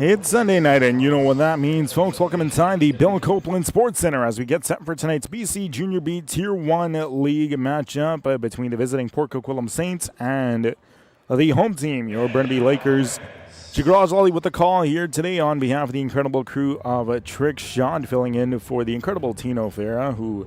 It's Sunday night, and you know what that means, folks. Welcome inside the Bill Copeland Sports Center as we get set for tonight's BCJBT Tier 1 League matchup between the visiting Port Coquitlam Saints and the home team, your Burnaby Lakers. Jigraj Ali with the call here today on behalf of the incredible crew of Trickshot, filling in for the incredible Tino Farah, who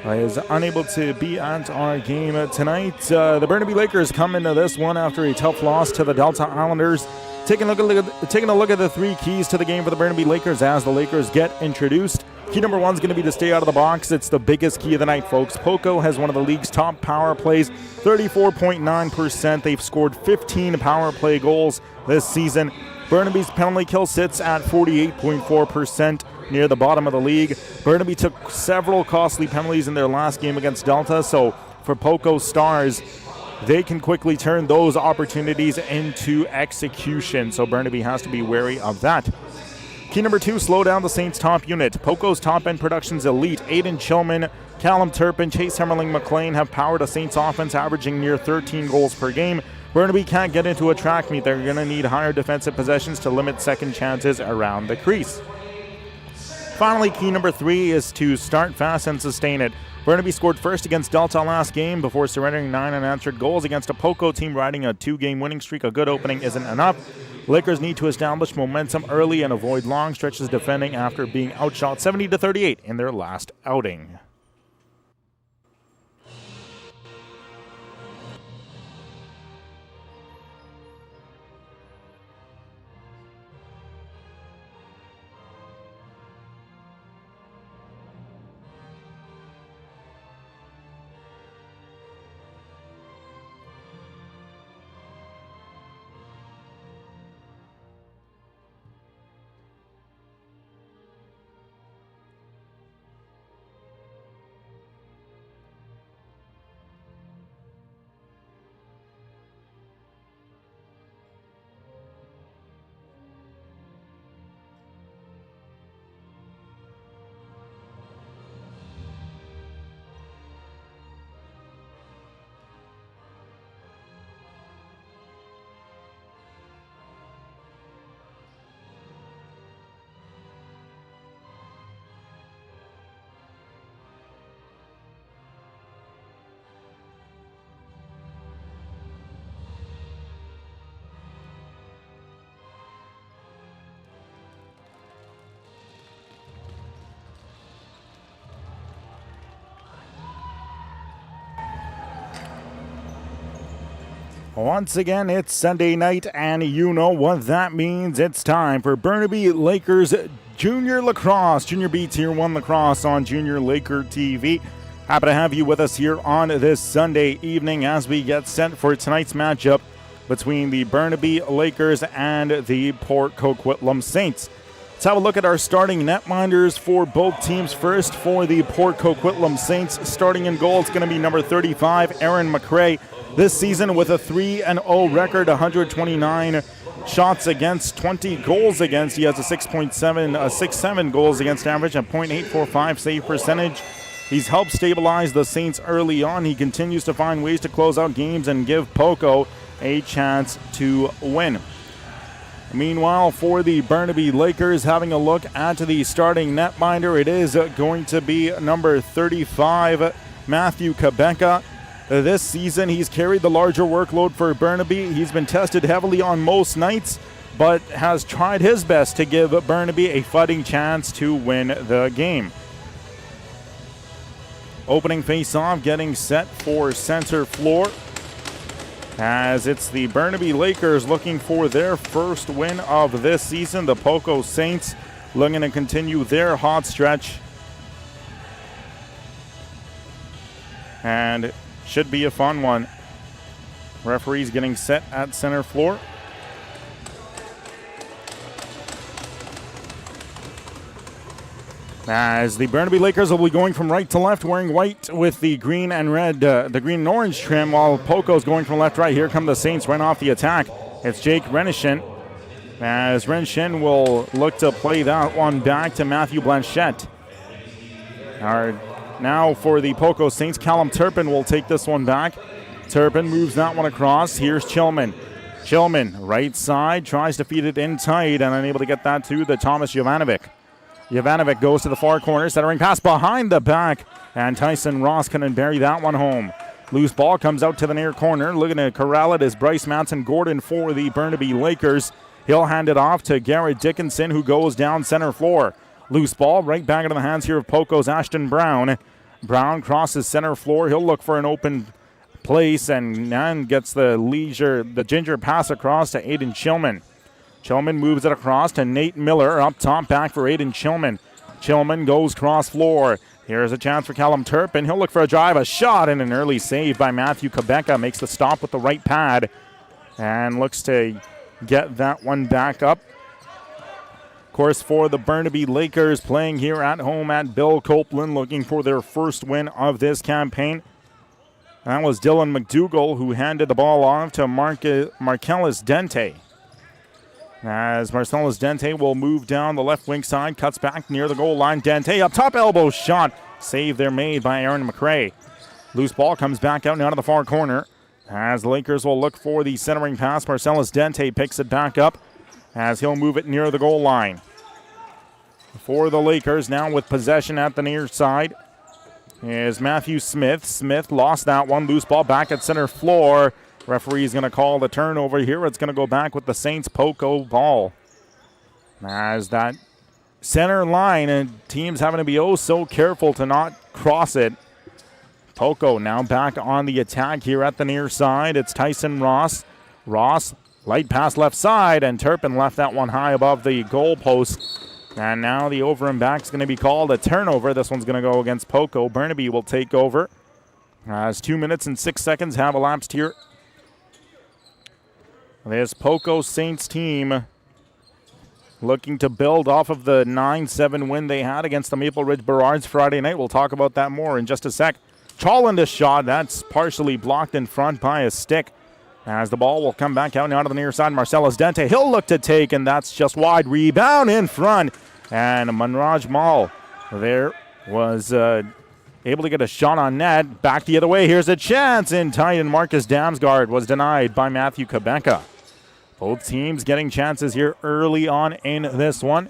is unable to be at our game tonight. The Burnaby Lakers come into this one after a tough loss to the Delta Islanders. Taking a look at the three keys to the game for the Burnaby Lakers as the Lakers get introduced. Key number one is going to be to stay out of the box. It's the biggest key of the night, folks. Poco has one of the league's top power plays, 34.9%. They've scored 15 power play goals this season. Burnaby's penalty kill sits at 48.4%, near the bottom of the league. Burnaby took several costly penalties in their last game against Delta, so for Poco Stars, they can quickly turn those opportunities into execution, so Burnaby has to be wary of that. Key number two, slow down the Saints' top unit. Poco's top-end production's elite. Aiden Chilman, Callum Turpin, Chase Hemmerling McLean have powered a Saints offense averaging near 13 goals per game. Burnaby can't get into a track meet. They're going to need higher defensive possessions to limit second chances around the crease. Finally, key number three is to start fast and sustain it. Burnaby scored first against Delta last game before surrendering 9 unanswered goals against a Poco team riding a 2-game winning streak. A good opening isn't enough. Lakers need to establish momentum early and avoid long stretches defending after being outshot 70-38 in their last outing. Once again, it's Sunday night, and you know what that means. It's time for Burnaby Lakers Junior Lacrosse, Junior B Tier 1 Lacrosse on Junior Laker TV. Happy to have you with us here on this Sunday evening as we get set for tonight's matchup between the Burnaby Lakers and the Port Coquitlam Saints. Let's have a look at our starting netminders for both teams. First, for the Port Coquitlam Saints, starting in goal, it's going to be number 35, Aaron McRae. This season with a 3-0 record, 129 shots against, 20 goals against. He has a 6.7 goals against average, a .845 save percentage. He's helped stabilize the Saints early on. He continues to find ways to close out games and give Poco a chance to win. Meanwhile, for the Burnaby Lakers, having a look at the starting netminder, it is going to be number 35, Matthew Quebeca. This season, he's carried the larger workload for Burnaby. He's been tested heavily on most nights, but has tried his best to give Burnaby a fighting chance to win the game. Opening face-off, getting set for center floor, as it's the Burnaby Lakers looking for their first win of this season. The Poco Saints looking to continue their hot stretch. And should be a fun one. Referees getting set at center floor. As the Burnaby Lakers will be going from right to left, wearing white with the green and red, the green and orange trim, while Poco's going from left to right. Here come the Saints right off the attack. It's Jake Renishin, as Renishin will look to play that one back to Matthew Blanchette. Now for the Poco Saints, Callum Turpin will take this one back. Turpin moves that one across. Here's Chilman. Chilman, right side, tries to feed it in tight and unable to get that to the Thomas Jovanovic. Jovanovic goes to the far corner, centering pass behind the back, and Tyson Ross couldn't bury that one home. Loose ball comes out to the near corner. Looking to corral it is Bryce Manson Gordon for the Burnaby Lakers. He'll hand it off to Garrett Dickinson, who goes down center floor. Loose ball right back into the hands here of Poco's Ashton Brown. Brown crosses center floor. He'll look for an open place and gets the ginger pass across to Aiden Chilman. Chilman moves it across to Nate Miller. Up top, back for Aiden Chilman. Chilman goes cross floor. Here's a chance for Callum Turpin. He'll look for a drive, a shot, and an early save by Matthew Quebeca. Makes the stop with the right pad and looks to get that one back up. Of course, for the Burnaby Lakers, playing here at home at Bill Copeland, looking for their first win of this campaign. That was Dylan McDougall, who handed the ball off to Marcellus Dente. As Marcellus Dente will move down the left wing side, cuts back near the goal line. Dente up top, elbow shot. Save there made by Aaron McRae. Loose ball comes back out and out of the far corner. As the Lakers will look for the centering pass, Marcellus Dente picks it back up as he'll move it near the goal line. For the Lakers, now with possession at the near side, is Matthew Smith. Smith lost that one. Loose ball back at center floor. Referee's going to call the turnover here. It's going to go back with the Saints Poco ball. As that center line, and teams having to be oh so careful to not cross it. Poco now back on the attack here at the near side. It's Tyson Ross. Ross, light pass left side, and Turpin left that one high above the goal post. And now the over and back is going to be called a turnover. This one's going to go against Poco. Burnaby will take over as 2 minutes and 6 seconds have elapsed here. This Poco Saints team looking to build off of the 9-7 win they had against the Maple Ridge Burrards Friday night. We'll talk about that more in just a sec. Challen a shot. That's partially blocked in front by a stick. As the ball will come back out and out of the near side, Marcellus Dente. He'll look to take, and that's just wide. Rebound in front. And Manraj Mal there was able to get a shot on net. Back the other way. Here's a chance in tight, and Marcus Damsgaard was denied by Matthew Quebeca. Both teams getting chances here early on in this one.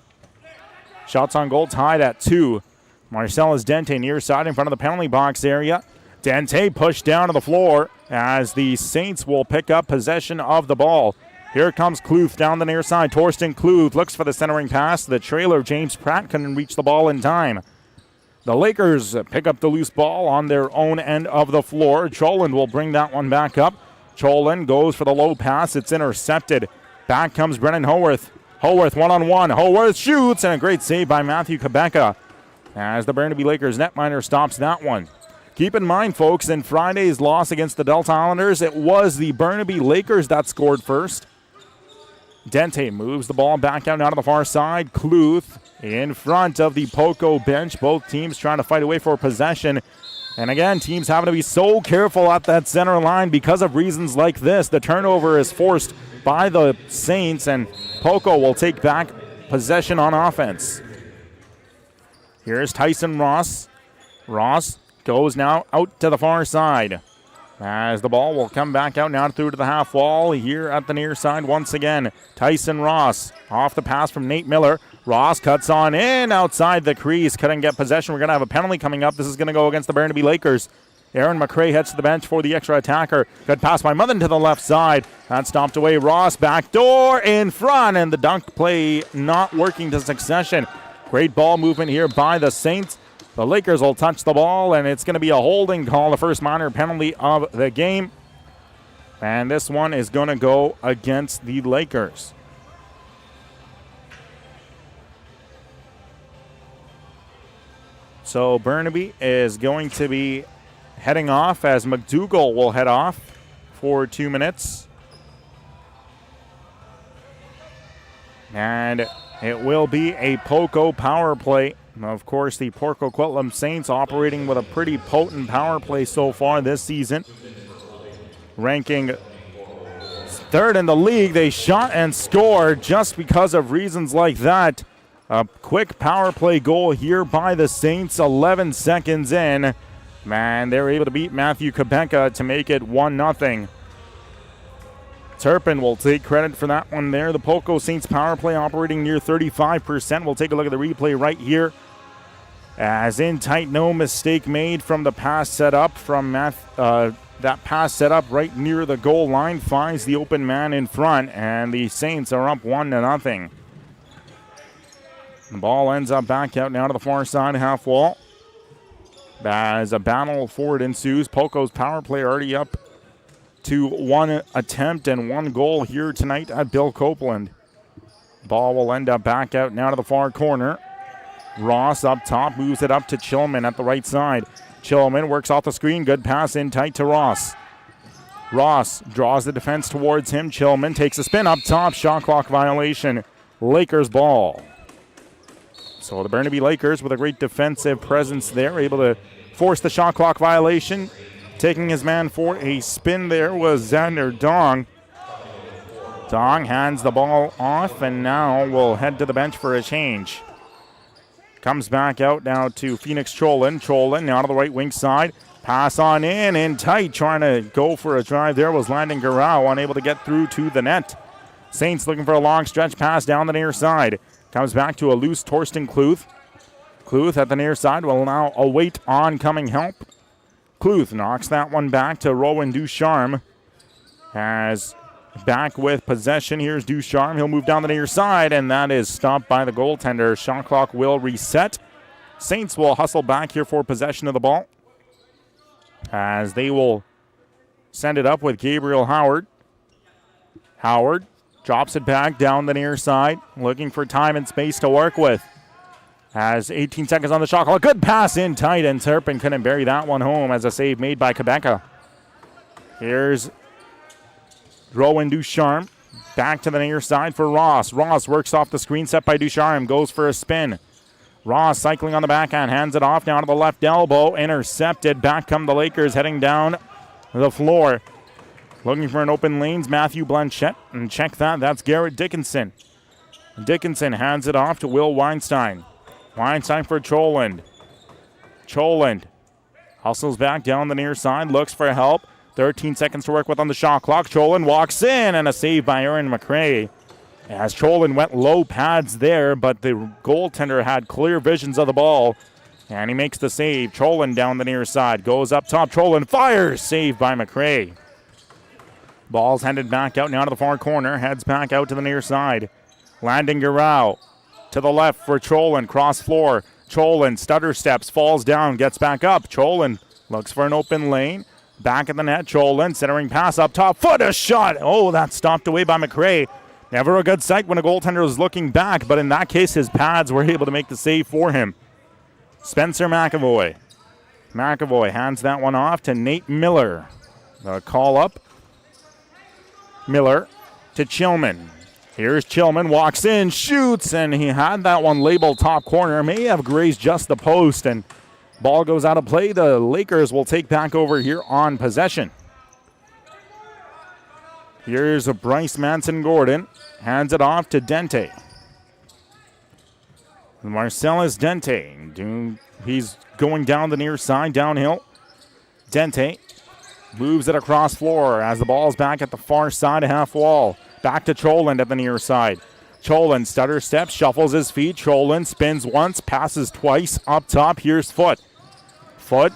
Shots on goal tied at 2. Marcellus Dente near side in front of the penalty box area. Dente pushed down to the floor as the Saints will pick up possession of the ball. Here comes Kluth down the near side. Torsten Kluth looks for the centering pass. The trailer, James Pratt, couldn't reach the ball in time. The Lakers pick up the loose ball on their own end of the floor. Cholland will bring that one back up. Cholland goes for the low pass. It's intercepted. Back comes Brennan Howarth. Howarth one-on-one. Howarth shoots, and a great save by Matthew Quebeca as the Burnaby Lakers netminder stops that one. Keep in mind, folks, in Friday's loss against the Delta Islanders, it was the Burnaby Lakers that scored first. Dente moves the ball back out and out of the far side. Kluth in front of the Poco bench. Both teams trying to fight away for possession. And again, teams having to be so careful at that center line because of reasons like this. The turnover is forced by the Saints, and Poco will take back possession on offense. Here's Tyson Ross. Ross goes now out to the far side as the ball will come back out now through to the half wall here at the near side once again. Tyson Ross off the pass from Nate Miller. Ross cuts on in outside the crease. Couldn't get possession. We're going to have a penalty coming up. This is going to go against the Burnaby Lakers. Aaron McRae heads to the bench for the extra attacker. Good pass by Muthen to the left side. That stomped away. Ross back door in front, and the dunk play not working to succession. Great ball movement here by the Saints. The Lakers will touch the ball, and it's going to be a holding call, the first minor penalty of the game. And this one is going to go against the Lakers. So Burnaby is going to be heading off as McDougall will head off for 2 minutes. And it will be a Poco power play Of course, the Port Coquitlam Saints operating with a pretty potent power play so far this season. Ranking third in the league, they shot and scored just because of reasons like that. A quick power play goal here by the Saints, 11 seconds in. Man, they were able to beat Matthew Quebeca to make it 1-0. Turpin will take credit for that one there. The Poco Saints power play operating near 35%. We'll take a look at the replay right here. As in tight, no mistake made from the pass set up from that pass set up right near the goal line finds the open man in front, and the Saints are up 1-0. The ball ends up back out now to the far side half wall. As a battle forward ensues, Poco's power play already up to 1 attempt and 1 goal here tonight at Bill Copeland. Ball will end up back out now to the far corner. Ross up top, moves it up to Chillman at the right side. Chillman works off the screen, good pass in tight to Ross. Ross draws the defense towards him. Chillman takes a spin up top, shot clock violation. Lakers ball. So the Burnaby Lakers with a great defensive presence there, able to force the shot clock violation. Taking his man for a spin there was Xander Dong. Dong hands the ball off and now will head to the bench for a change. Comes back out now to Phoenix Cholin. Cholin now to the right wing side. Pass on in tight. Trying to go for a drive there was Landon Garau, unable to get through to the net. Saints looking for a long stretch pass down the near side. Comes back to a loose Torsten Kluth. Kluth at the near side will now await oncoming help. Kluth knocks that one back to Rowan Ducharme. As back with possession, here's Ducharme. He'll move down the near side, and that is stopped by the goaltender. Shot clock will reset. Saints will hustle back here for possession of the ball, as they will send it up with Gabriel Howard. Howard drops it back down the near side, looking for time and space to work with. Has 18 seconds on the shot clock. Good pass in tight, and Turpin couldn't bury that one home as a save made by Quebeca. Here's Rowan Ducharme. Back to the near side for Ross. Ross works off the screen set by Ducharme. Goes for a spin. Ross cycling on the backhand. Hands it off down to the left elbow. Intercepted. Back come the Lakers heading down the floor. Looking for an open lanes. Matthew Blanchette. And check that. That's Garrett Dickinson. Dickinson hands it off to Will Weinstein. Weinstein for Choland. Choland hustles back down the near side. Looks for help. 13 seconds to work with on the shot clock. Choland walks in, and a save by Aaron McRae. As Choland went low pads there, but the goaltender had clear visions of the ball, and he makes the save. Choland down the near side. Goes up top. Choland fires. Save by McRae. Ball's handed back out now to the far corner. Heads back out to the near side. Landon Garau to the left for Choland. Cross floor. Choland stutter steps. Falls down. Gets back up. Choland looks for an open lane. Back at the net, Choland, centering pass up top, foot a shot. Oh, that's stopped away by McRae. Never a good sight when a goaltender is looking back, but in that case, his pads were able to make the save for him. Spencer McAvoy. McAvoy hands that one off to Nate Miller. The call up. Miller to Chillman. Here's Chillman, walks in, shoots, and he had that one labeled top corner. May have grazed just the post, and ball goes out of play. The Lakers will take back over here on possession. Here's a Bryce Manson-Gordon. Hands it off to Dente. Marcellus Dente. He's going down the near side, downhill. Dente moves it across floor as the ball's back at the far side of half wall. Back to Choland at the near side. Choland stutter steps, shuffles his feet. Choland spins once, passes twice. Up top, here's Foot. Foot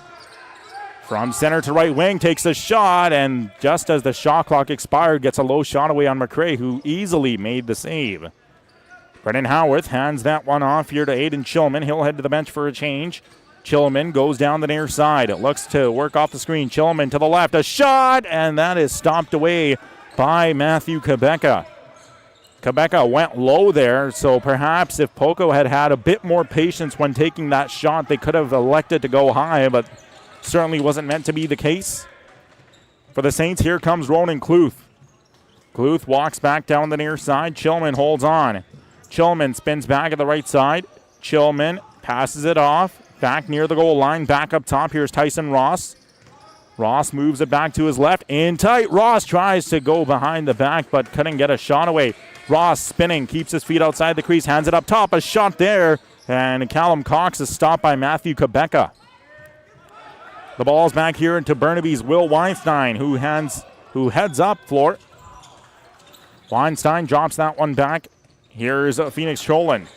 from center to right wing takes a shot, and just as the shot clock expired, gets a low shot away on McRae, who easily made the save. Brendan Howarth hands that one off here to Aiden Chillman. He'll head to the bench for a change. Chillman goes down the near side. It looks to work off the screen. Chillman to the left, a shot, and that is stopped away by Matthew Quebeca. Quebeca went low there, so perhaps if Poco had had a bit more patience when taking that shot, they could have elected to go high, but certainly wasn't meant to be the case. For the Saints, here comes Ronan Kluth. Kluth walks back down the near side. Chillman holds on. Chillman spins back at the right side. Chillman Passes it off. Back near the goal line. Back up top. Here's Tyson Ross. Ross moves it back to his left. In tight. Ross tries to go behind the back, but couldn't get a shot away. Ross spinning. Keeps his feet outside the crease. Hands it up top. A shot there. And Callum Cox is stopped by Matthew Quebeca. The ball's back here into Burnaby's Will Weinstein, who heads up floor. Weinstein drops that one back. Here's Phoenix Cholin.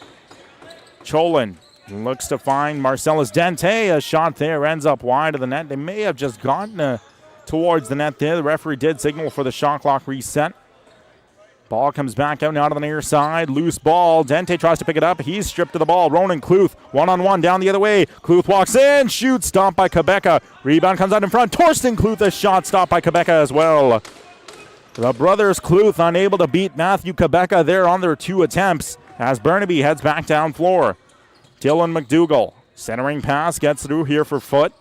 Cholin looks to find Marcellus Dente. A shot there ends up wide of the net. They may have just gotten towards the net there. The referee did signal for the shot clock reset. Ball comes back out now to the near side. Loose ball. Dente tries to pick it up. He's stripped of the ball. Ronan Cluth, one-on-one down the other way. Cluth walks in. Shoots. Stopped by Quebeca. Rebound comes out in front. Torsten Cluth, a shot stopped by Quebeca as well. The brothers Cluth unable to beat Matthew Quebeca there on their 2 attempts as Burnaby heads back down floor. Dylan McDougall. Centering pass gets through here for Foote.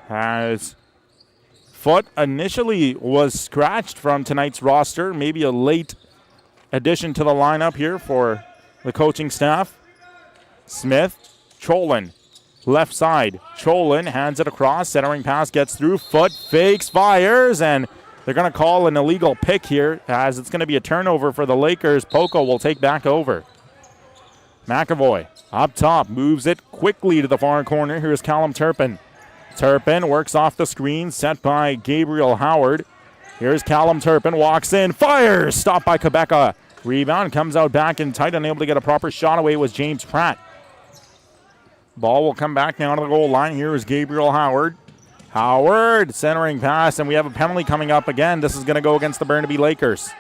As Foote initially was scratched from tonight's roster. Maybe a late addition to the lineup here for the coaching staff. Smith, Cholin, left side. Cholin hands it across. Centering pass gets through. Foote fakes, fires, and they're going to call an illegal pick here as it's going to be a turnover for the Lakers. Poco will take back over. McAvoy up top, moves it quickly to the far corner. Here's Callum Turpin. Turpin works off the screen, set by Gabriel Howard. Here's Callum Turpin, walks in, fires, stopped by Quebeca. Rebound comes out back in tight, unable to get a proper shot away was James Pratt. Ball will come back now to the goal line. Here is Gabriel Howard. Howard, centering pass, and we have a penalty coming up again. This is going to go against the Burnaby Lakers.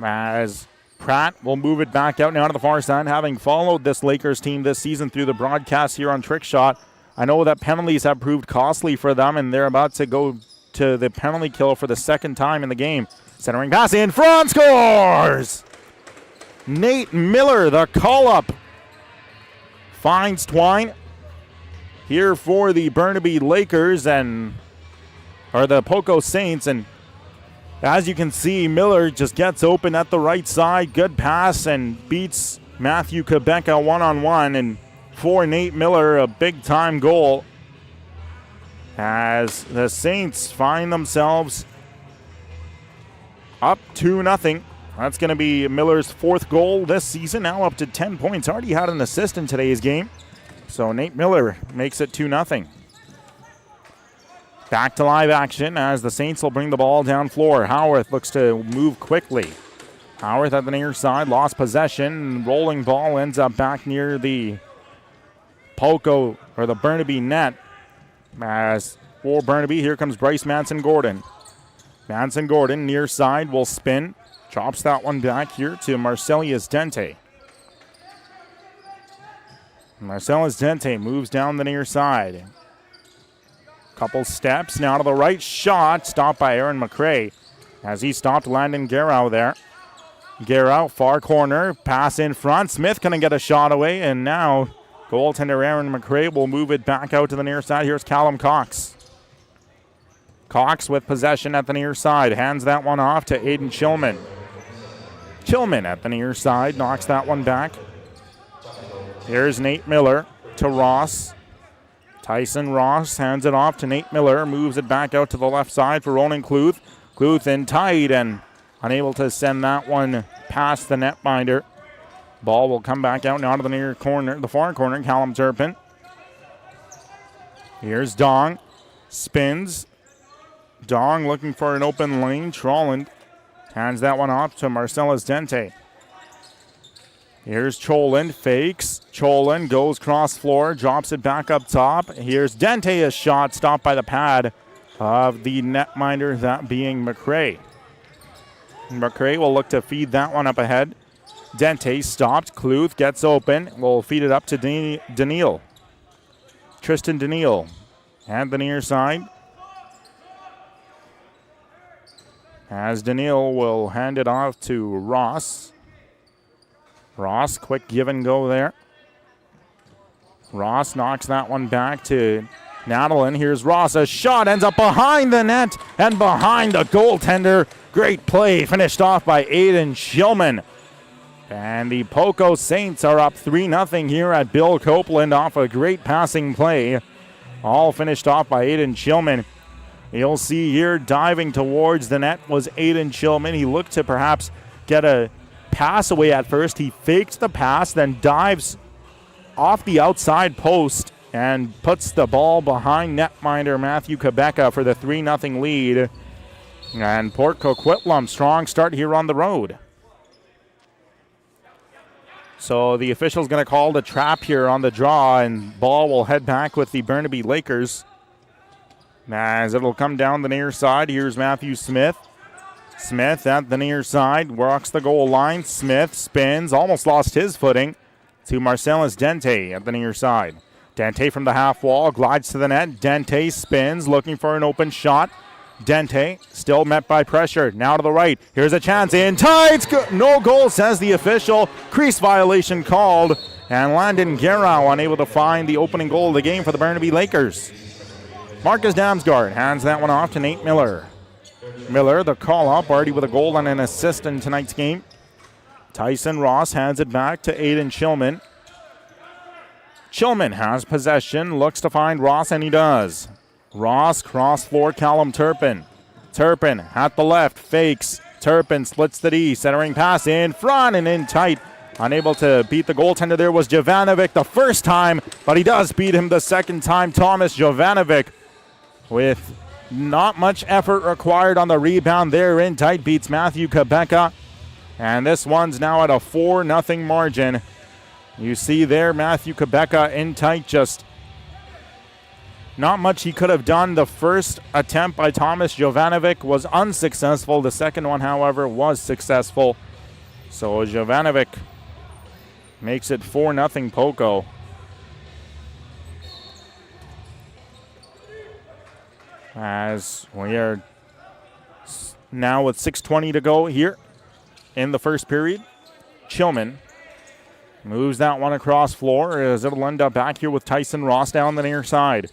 As Pratt will move it back out now to the far side. Having followed this Lakers team this season through the broadcast here on Trickshot, I know that penalties have proved costly for them, and they're about to go to the penalty kill for the 2nd time in the game. Centering pass in front, scores! Nate Miller, the call-up, finds Twine here for the Burnaby Lakers or the Poco Saints, and as you can see, Miller just gets open at the right side. Good pass and beats Matthew Quebeca one-on-one. And for Nate Miller, a big-time goal as the Saints find themselves up 2-0. That's going to be Miller's 4th goal this season, now up to 10 points. Already had an assist in today's game. So Nate Miller makes it 2-0. Back to live action as the Saints will bring the ball down floor. Howarth looks to move quickly. Howarth at the near side, lost possession. Rolling ball ends up back near the Poco or the Burnaby net. As for Burnaby, here comes Bryce Manson-Gordon. Manson-Gordon near side will spin. Chops that one back here to Marcellus Dente. Marcellus Dente moves down the near side. Couple steps now to the right, shot stopped by Aaron McRae as he stopped Landon Garrow there. Garrow, far corner, pass in front. Smith couldn't get a shot away, and now goaltender Aaron McRae will move it back out to the near side. Here's Callum Cox. Cox with possession at the near side, hands that one off to Aiden Chilman. Chilman at the near side, knocks that one back. Here's Nate Miller to Ross. Tyson Ross hands it off to Nate Miller, moves it back out to the left side for Ronan Cluth. Cluth in tight and unable to send that one past the netminder. Ball will come back out now to the near corner, the far corner, Callum Turpin. Here's Dong, spins. Dong looking for an open lane. Trolland hands that one off to Marcellus Dente. Here's Cholin, fakes. Cholin goes cross floor, drops it back up top. Here's Dente, a shot stopped by the pad of the netminder, that being McRae. McRae will look to feed that one up ahead. Dente stopped. Cluth gets open. Will feed it up to Daniil. Tristan Daniil. And the near side. As Daniil will hand it off to Ross. Ross, quick give and go there. Ross knocks that one back to Nadalin. Here's Ross. A shot ends up behind the net and behind the goaltender. Great play finished off by Aiden Shillman. And the Poco Saints are up 3-0 here at Bill Copeland off a great passing play. All finished off by Aiden Chilman. You'll see here diving towards the net was Aiden Chilman. He looked to perhaps get a pass away at first. He faked the pass, then dives off the outside post and puts the ball behind netminder Matthew Quebeca for the 3-0 lead. And Port Coquitlam, strong start here on the road. So the official's going to call the trap here on the draw, and ball will head back with the Burnaby Lakers. As it'll come down the near side, here's Matthew Smith. Smith at the near side, walks the goal line. Smith spins, almost lost his footing to Marcellus Dente at the near side. Dente from the half wall, glides to the net. Dente spins, looking for an open shot. Dente still met by pressure. Now to the right. Here's a chance in tight. No goal, says the official. Crease violation called. And Landon Garrow unable to find the opening goal of the game for the Burnaby Lakers. Marcus Damsgaard hands that one off to Nate Miller. Miller, the call-up, already with a goal and an assist in tonight's game. Tyson Ross hands it back to Aiden Chilman. Chilman has possession, looks to find Ross, and he does. Ross, cross floor, Callum Turpin. Turpin at the left, fakes. Turpin splits the D, centering pass in front and in tight. Unable to beat the goaltender there was Jovanovic the first time, but he does beat him the second time. Thomas Jovanovic with not much effort required on the rebound there in tight, beats Matthew Quebeca. And this one's now at a 4-0 margin. You see there Matthew Quebeca in tight, just not much he could have done. The first attempt by Thomas Jovanovic was unsuccessful. The second one, however, was successful. So Jovanovic makes it 4-0 Poco. As we are now with 6:20 to go here in the first period. Chilman moves that one across floor as it'll end up back here with Tyson Ross down the near side.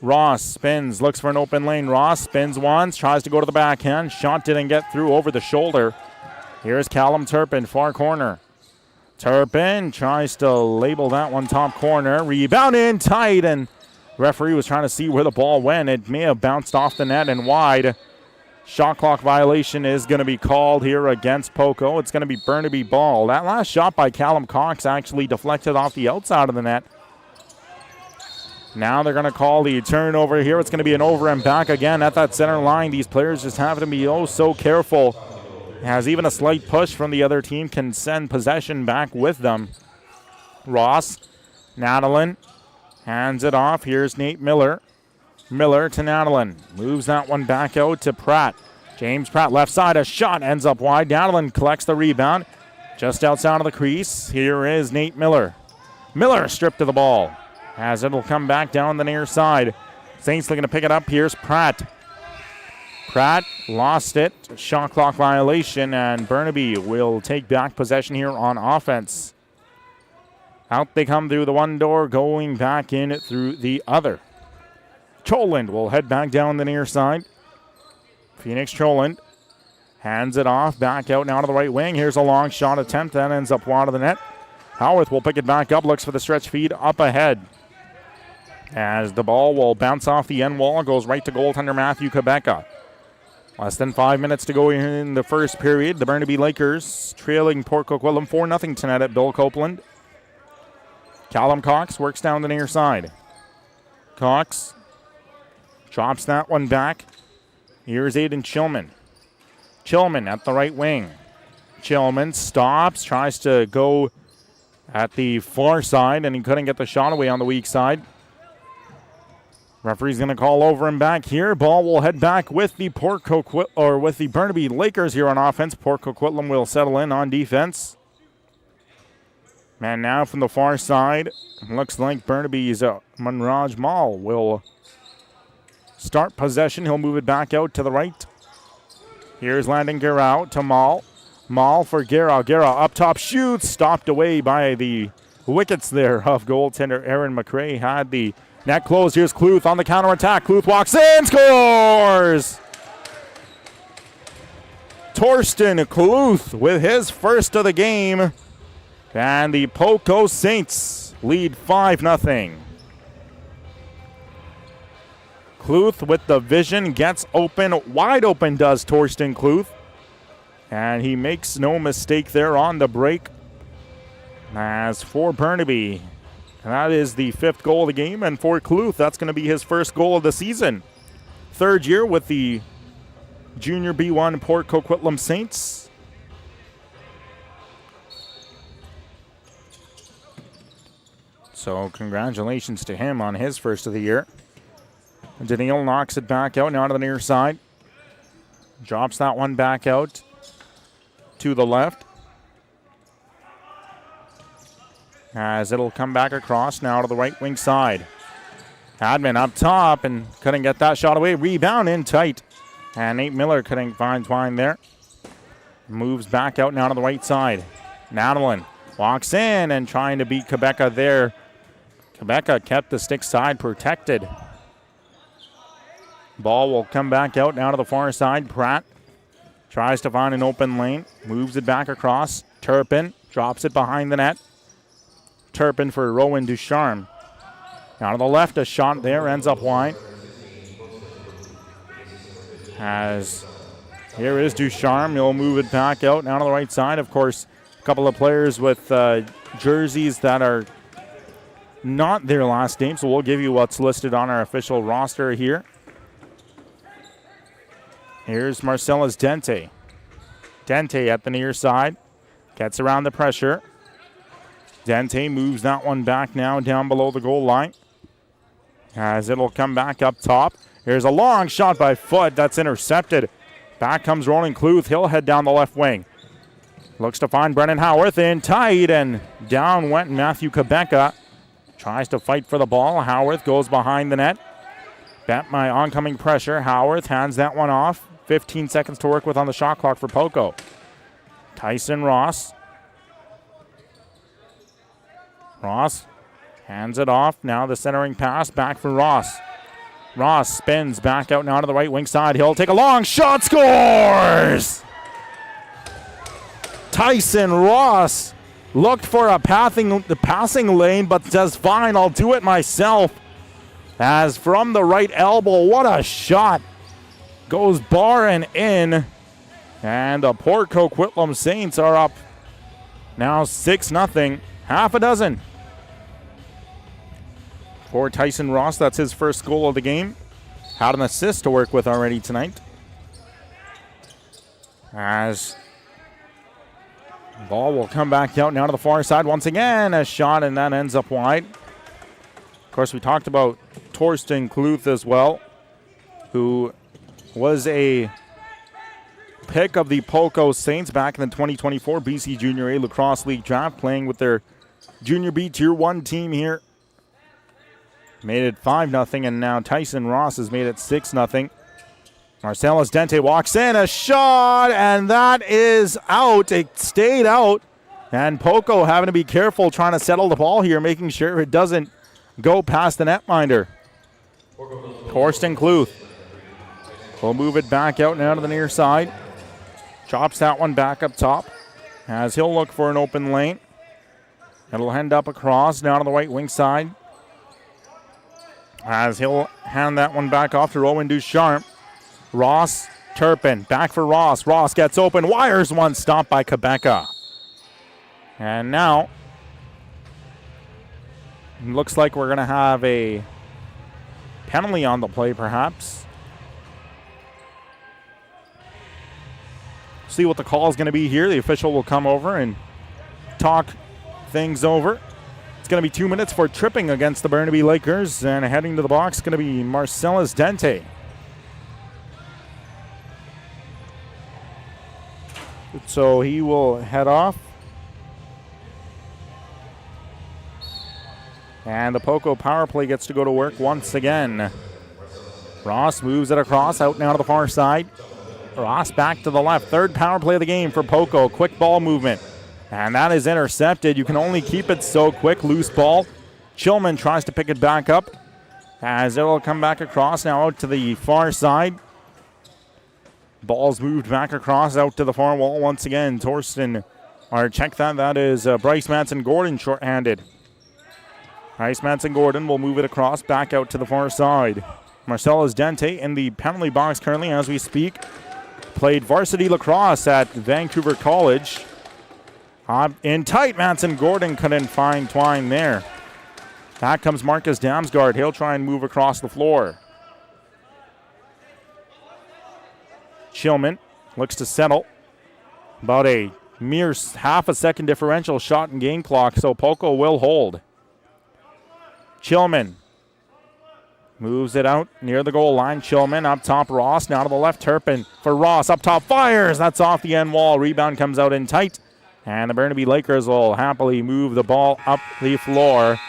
Ross spins, looks for an open lane. Ross spins once, tries to go to the backhand. Shot didn't get through over the shoulder. Here's Callum Turpin, far corner. Turpin tries to label that one top corner. Rebound in tight, and referee was trying to see where the ball went. It may have bounced off the net and wide. Shot clock violation is going to be called here against Poco. It's going to be Burnaby ball. That last shot by Callum Cox actually deflected off the outside of the net. Now they're going to call the turnover here. It's going to be an over and back again at that center line. These players just have to be so careful, as even a slight push from the other team can send possession back with them. Ross, Nadalin, hands it off. Here's Nate Miller. Miller to Nadalin. Moves that one back out to Pratt. James Pratt, left side, a shot, ends up wide. Nadalin collects the rebound just outside of the crease. Here is Nate Miller. Miller stripped of the ball as it'll come back down the near side. Saints looking to pick it up. Here's Pratt. Pratt lost it. Shot clock violation, and Burnaby will take back possession here on offense. Out they come through the one door, going back in through the other. Choland will head back down the near side. Phoenix Choland hands it off, back out now to the right wing. Here's a long shot attempt that ends up wide of the net. Howarth will pick it back up, looks for the stretch feed up ahead. As the ball will bounce off the end wall, goes right to goaltender Matthew Quebeca. Less than 5 minutes to go in the first period. The Burnaby Lakers trailing Port Coquitlam 4-0 tonight at Bill Copeland. Callum Cox works down the near side. Cox drops that one back. Here's Aiden Chilman. Chilman at the right wing. Chilman stops, tries to go at the far side, and he couldn't get the shot away on the weak side. Referee's going to call over and back here. Ball will head back with the with the Burnaby Lakers here on offense. Port Coquitlam will settle in on defense. And now from the far side, looks like Burnaby's Manraj Mal will start possession. He'll move it back out to the right. Here's Landon Garrow to Mal. Mal for Garrow. Garrow up top shoots. Stopped away by the wickets there of goaltender Aaron McRae. Had the net closed. Here's Cluth on the counterattack. Cluth walks in, scores! Torsten Kluth with his first of the game. And the Poco Saints lead 5-0. Kluth with the vision gets open. Wide open does Torsten Kluth. And he makes no mistake there on the break. As for Burnaby, that is the 5th goal of the game. And for Kluth, that's going to be his first goal of the season. 3rd year with the Junior B1 Port Coquitlam Saints. So congratulations to him on his first of the year. Daniil knocks it back out now to the near side. Drops that one back out to the left. As it'll come back across now to the right wing side. Hadman up top and couldn't get that shot away. Rebound in tight. And Nate Miller couldn't find twine there. Moves back out now to the right side. Nadalin walks in and trying to beat Quebeca there. Quebeca kept the stick side protected. Ball will come back out now to the far side. Pratt tries to find an open lane. Moves it back across. Turpin drops it behind the net. Turpin for Rowan Ducharme. Now to the left, a shot there, ends up wide. As here is Ducharme, he'll move it back out now to the right side. Of course, a couple of players with jerseys that are not their last name, so we'll give you what's listed on our official roster here. Here's Marcellus Dente. Dente at the near side, gets around the pressure. Dente moves that one back now down below the goal line. As it'll come back up top. Here's a long shot by Foot. That's intercepted. Back comes Ronan Kluth. He'll head down the left wing. Looks to find Brennan Howarth in tight, and down went Matthew Quebeca. Tries to fight for the ball. Howarth goes behind the net. Bent by oncoming pressure. Howarth hands that one off. 15 seconds to work with on the shot clock for Poco. Tyson Ross. Ross hands it off. Now the centering pass back for Ross. Ross spins back out now to the right wing side. He'll take a long shot. Scores! Tyson Ross looked for the passing lane, but says, fine, I'll do it myself. As from the right elbow, what a shot. Goes bar and in. And the Port Coquitlam Saints are up now 6-0. Half a dozen. For Tyson Ross, that's his first goal of the game. Had an assist to work with already tonight. As the ball will come back out now to the far side. Once again, a shot, and that ends up wide. Of course, we talked about Torsten Kluth as well, who was a pick of the Poco Saints back in the 2024 BC Junior A Lacrosse League draft, playing with their Junior B Tier 1 team here. Made it 5-0, and now Tyson Ross has made it 6-0. Marcellus Dente walks in, a shot, and that is out. It stayed out, and Poco having to be careful trying to settle the ball here, making sure it doesn't go past the netminder. Torsten Kluth will move it back out now to the near side. Chops that one back up top, as he'll look for an open lane. It'll end up across now to the right wing side, as he'll hand that one back off to Rowan Ducharme. Ross, Turpin, back for Ross. Ross gets open, wires one, stopped by Quebeca. And now, looks like we're going to have a penalty on the play, perhaps. See what the call is going to be here. The official will come over and talk things over. It's going to be 2 minutes for tripping against the Burnaby Lakers, and heading to the box is going to be Marcellus Dente. So he will head off. And the Poco power play gets to go to work once again. Ross moves it across, out now to the far side. Ross back to the left. Third power play of the game for Poco. Quick ball movement. And that is intercepted. You can only keep it so quick. Loose ball. Chillman tries to pick it back up, as it will come back across now out to the far side. Ball's moved back across out to the far wall once again. Check that. That is Bryce Manson-Gordon shorthanded. Bryce Manson-Gordon will move it across back out to the far side. Marcellus Dente in the penalty box currently as we speak. Played varsity lacrosse at Vancouver College. In tight, Manson-Gordon couldn't find Twine there. Back comes Marcus Damsgaard. He'll try and move across the floor. Chillman looks to settle. About a mere half a second differential shot and game clock, so Poco will hold. Chillman moves it out near the goal line. Chillman up top, Ross. Now to the left, Turpin for Ross. Up top, fires. That's off the end wall. Rebound comes out in tight. And the Burnaby Lakers will happily move the ball up the floor.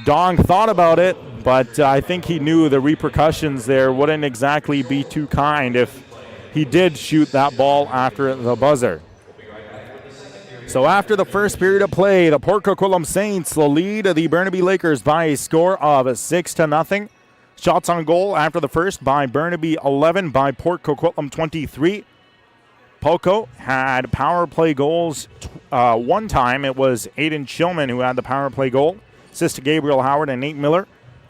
Dong thought about it, but I think he knew the repercussions there wouldn't exactly be too kind if he did shoot that ball after the buzzer. So after the first period of play, the Port Coquitlam Saints will lead the Burnaby Lakers by a score of 6-0. Shots on goal after the first by Burnaby 11, by Port Coquitlam 23. Poco had power play goals one time. It was Aiden Chillman who had the power play goal. Assist to Gabriel Howard and Nate Miller.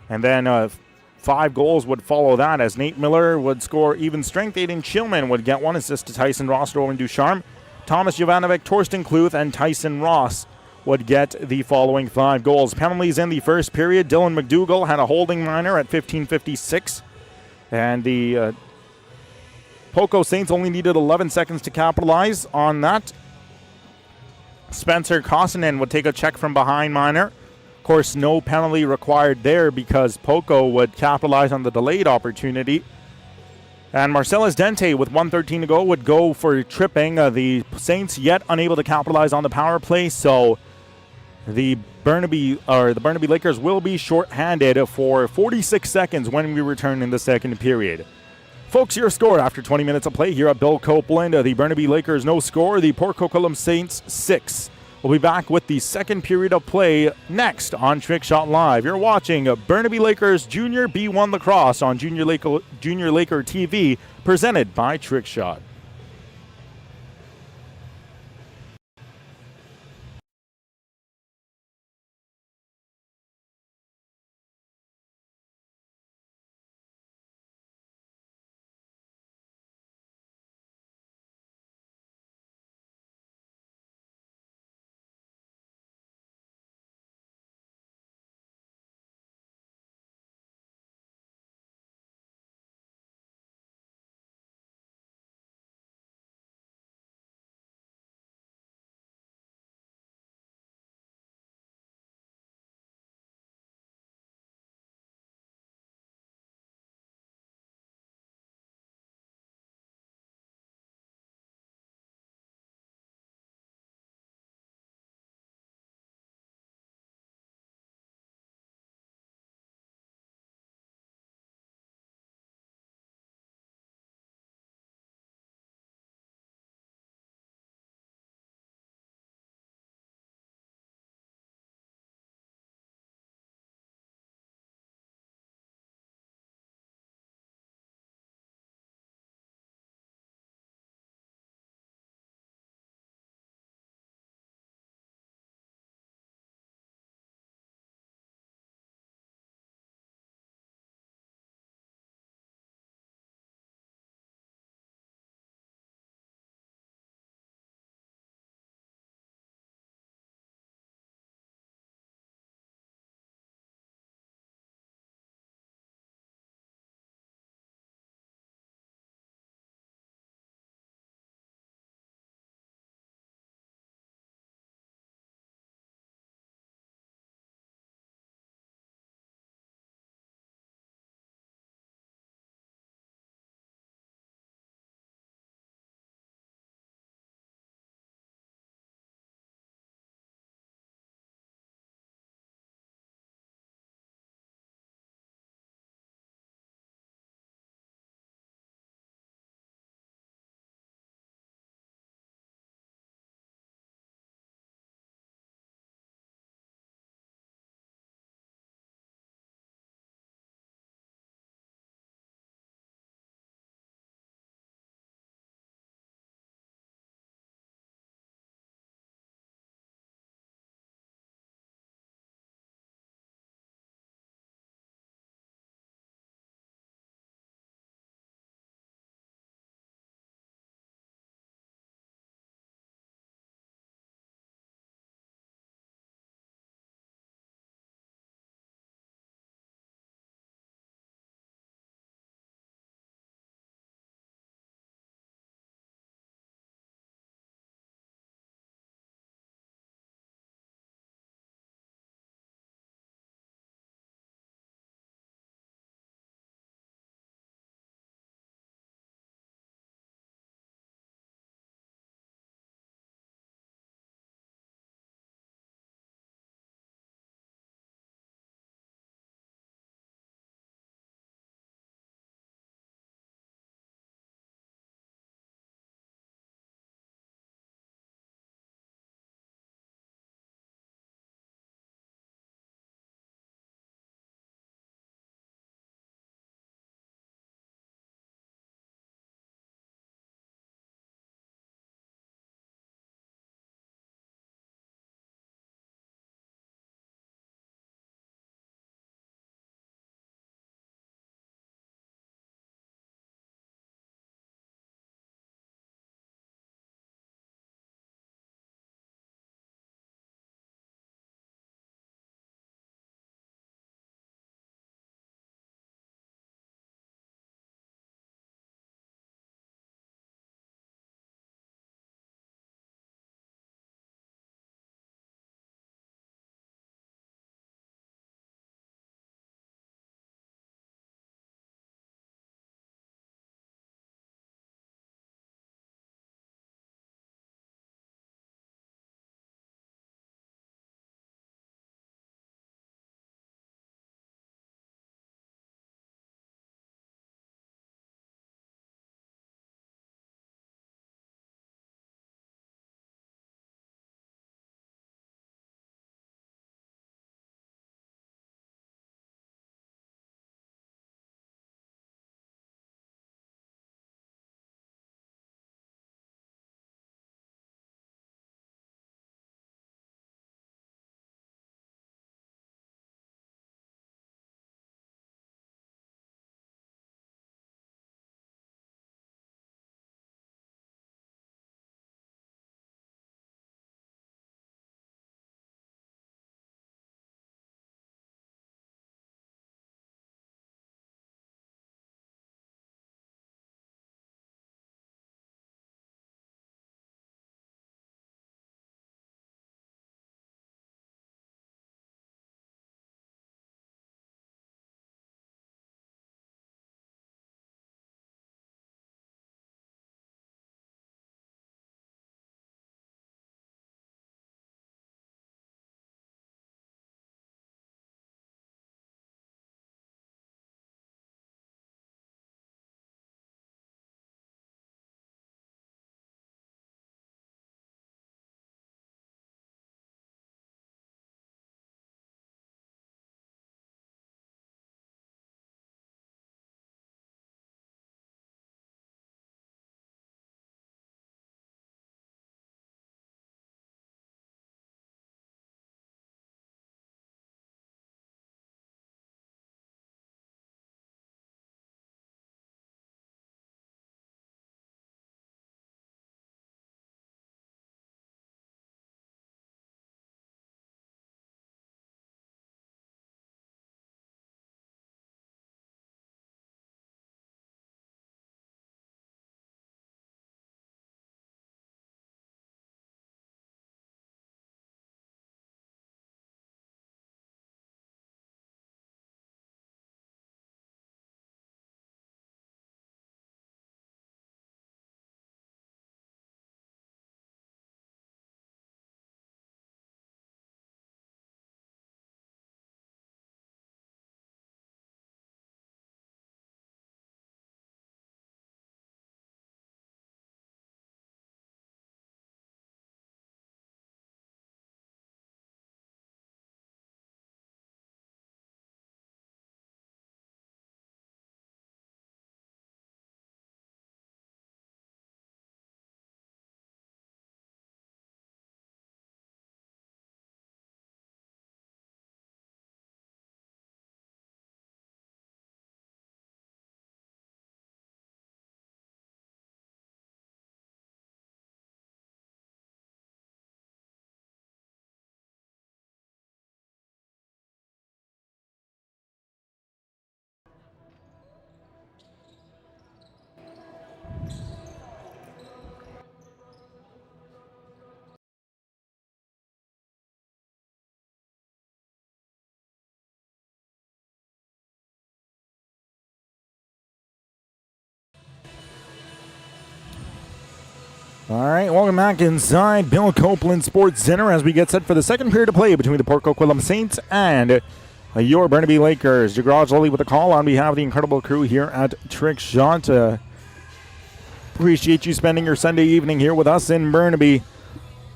And then 5 goals would follow that as Nate Miller would score even strength. Aiden Chillman would get 1 assist to Tyson Ross, Rowan Ducharme. Thomas Jovanovic, Torsten Kluth, and Tyson Ross would get the following 5 goals. Penalties in the first period. Dylan McDougall had a holding minor at 15:56. And the Poco Saints only needed 11 seconds to capitalize on that. Spencer Kosonen would take a check from behind minor. Of course, no penalty required there because Poco would capitalize on the delayed opportunity. And Marcellus Dente, with 1:13 to go, would go for tripping. The Saints yet unable to capitalize on the power play, so the Burnaby Lakers will be shorthanded for 46 seconds when we return in the second period. Folks, your score after 20 minutes of play here at Bill Copeland. The Burnaby Lakers no score, the Port Coquitlam Saints 6. We'll be back with the second period of play next on Trickshot Live. You're watching Burnaby Lakers Junior B1 Lacrosse on Junior Laker TV, presented by Trickshot. All right, welcome back inside Bill Copeland Sports Center as we get set for the second period of play between the Port Coquitlam Saints and your Burnaby Lakers. DeGrage Lilly with a call on behalf of the incredible crew here at Trickshot. Appreciate you spending your Sunday evening here with us in Burnaby.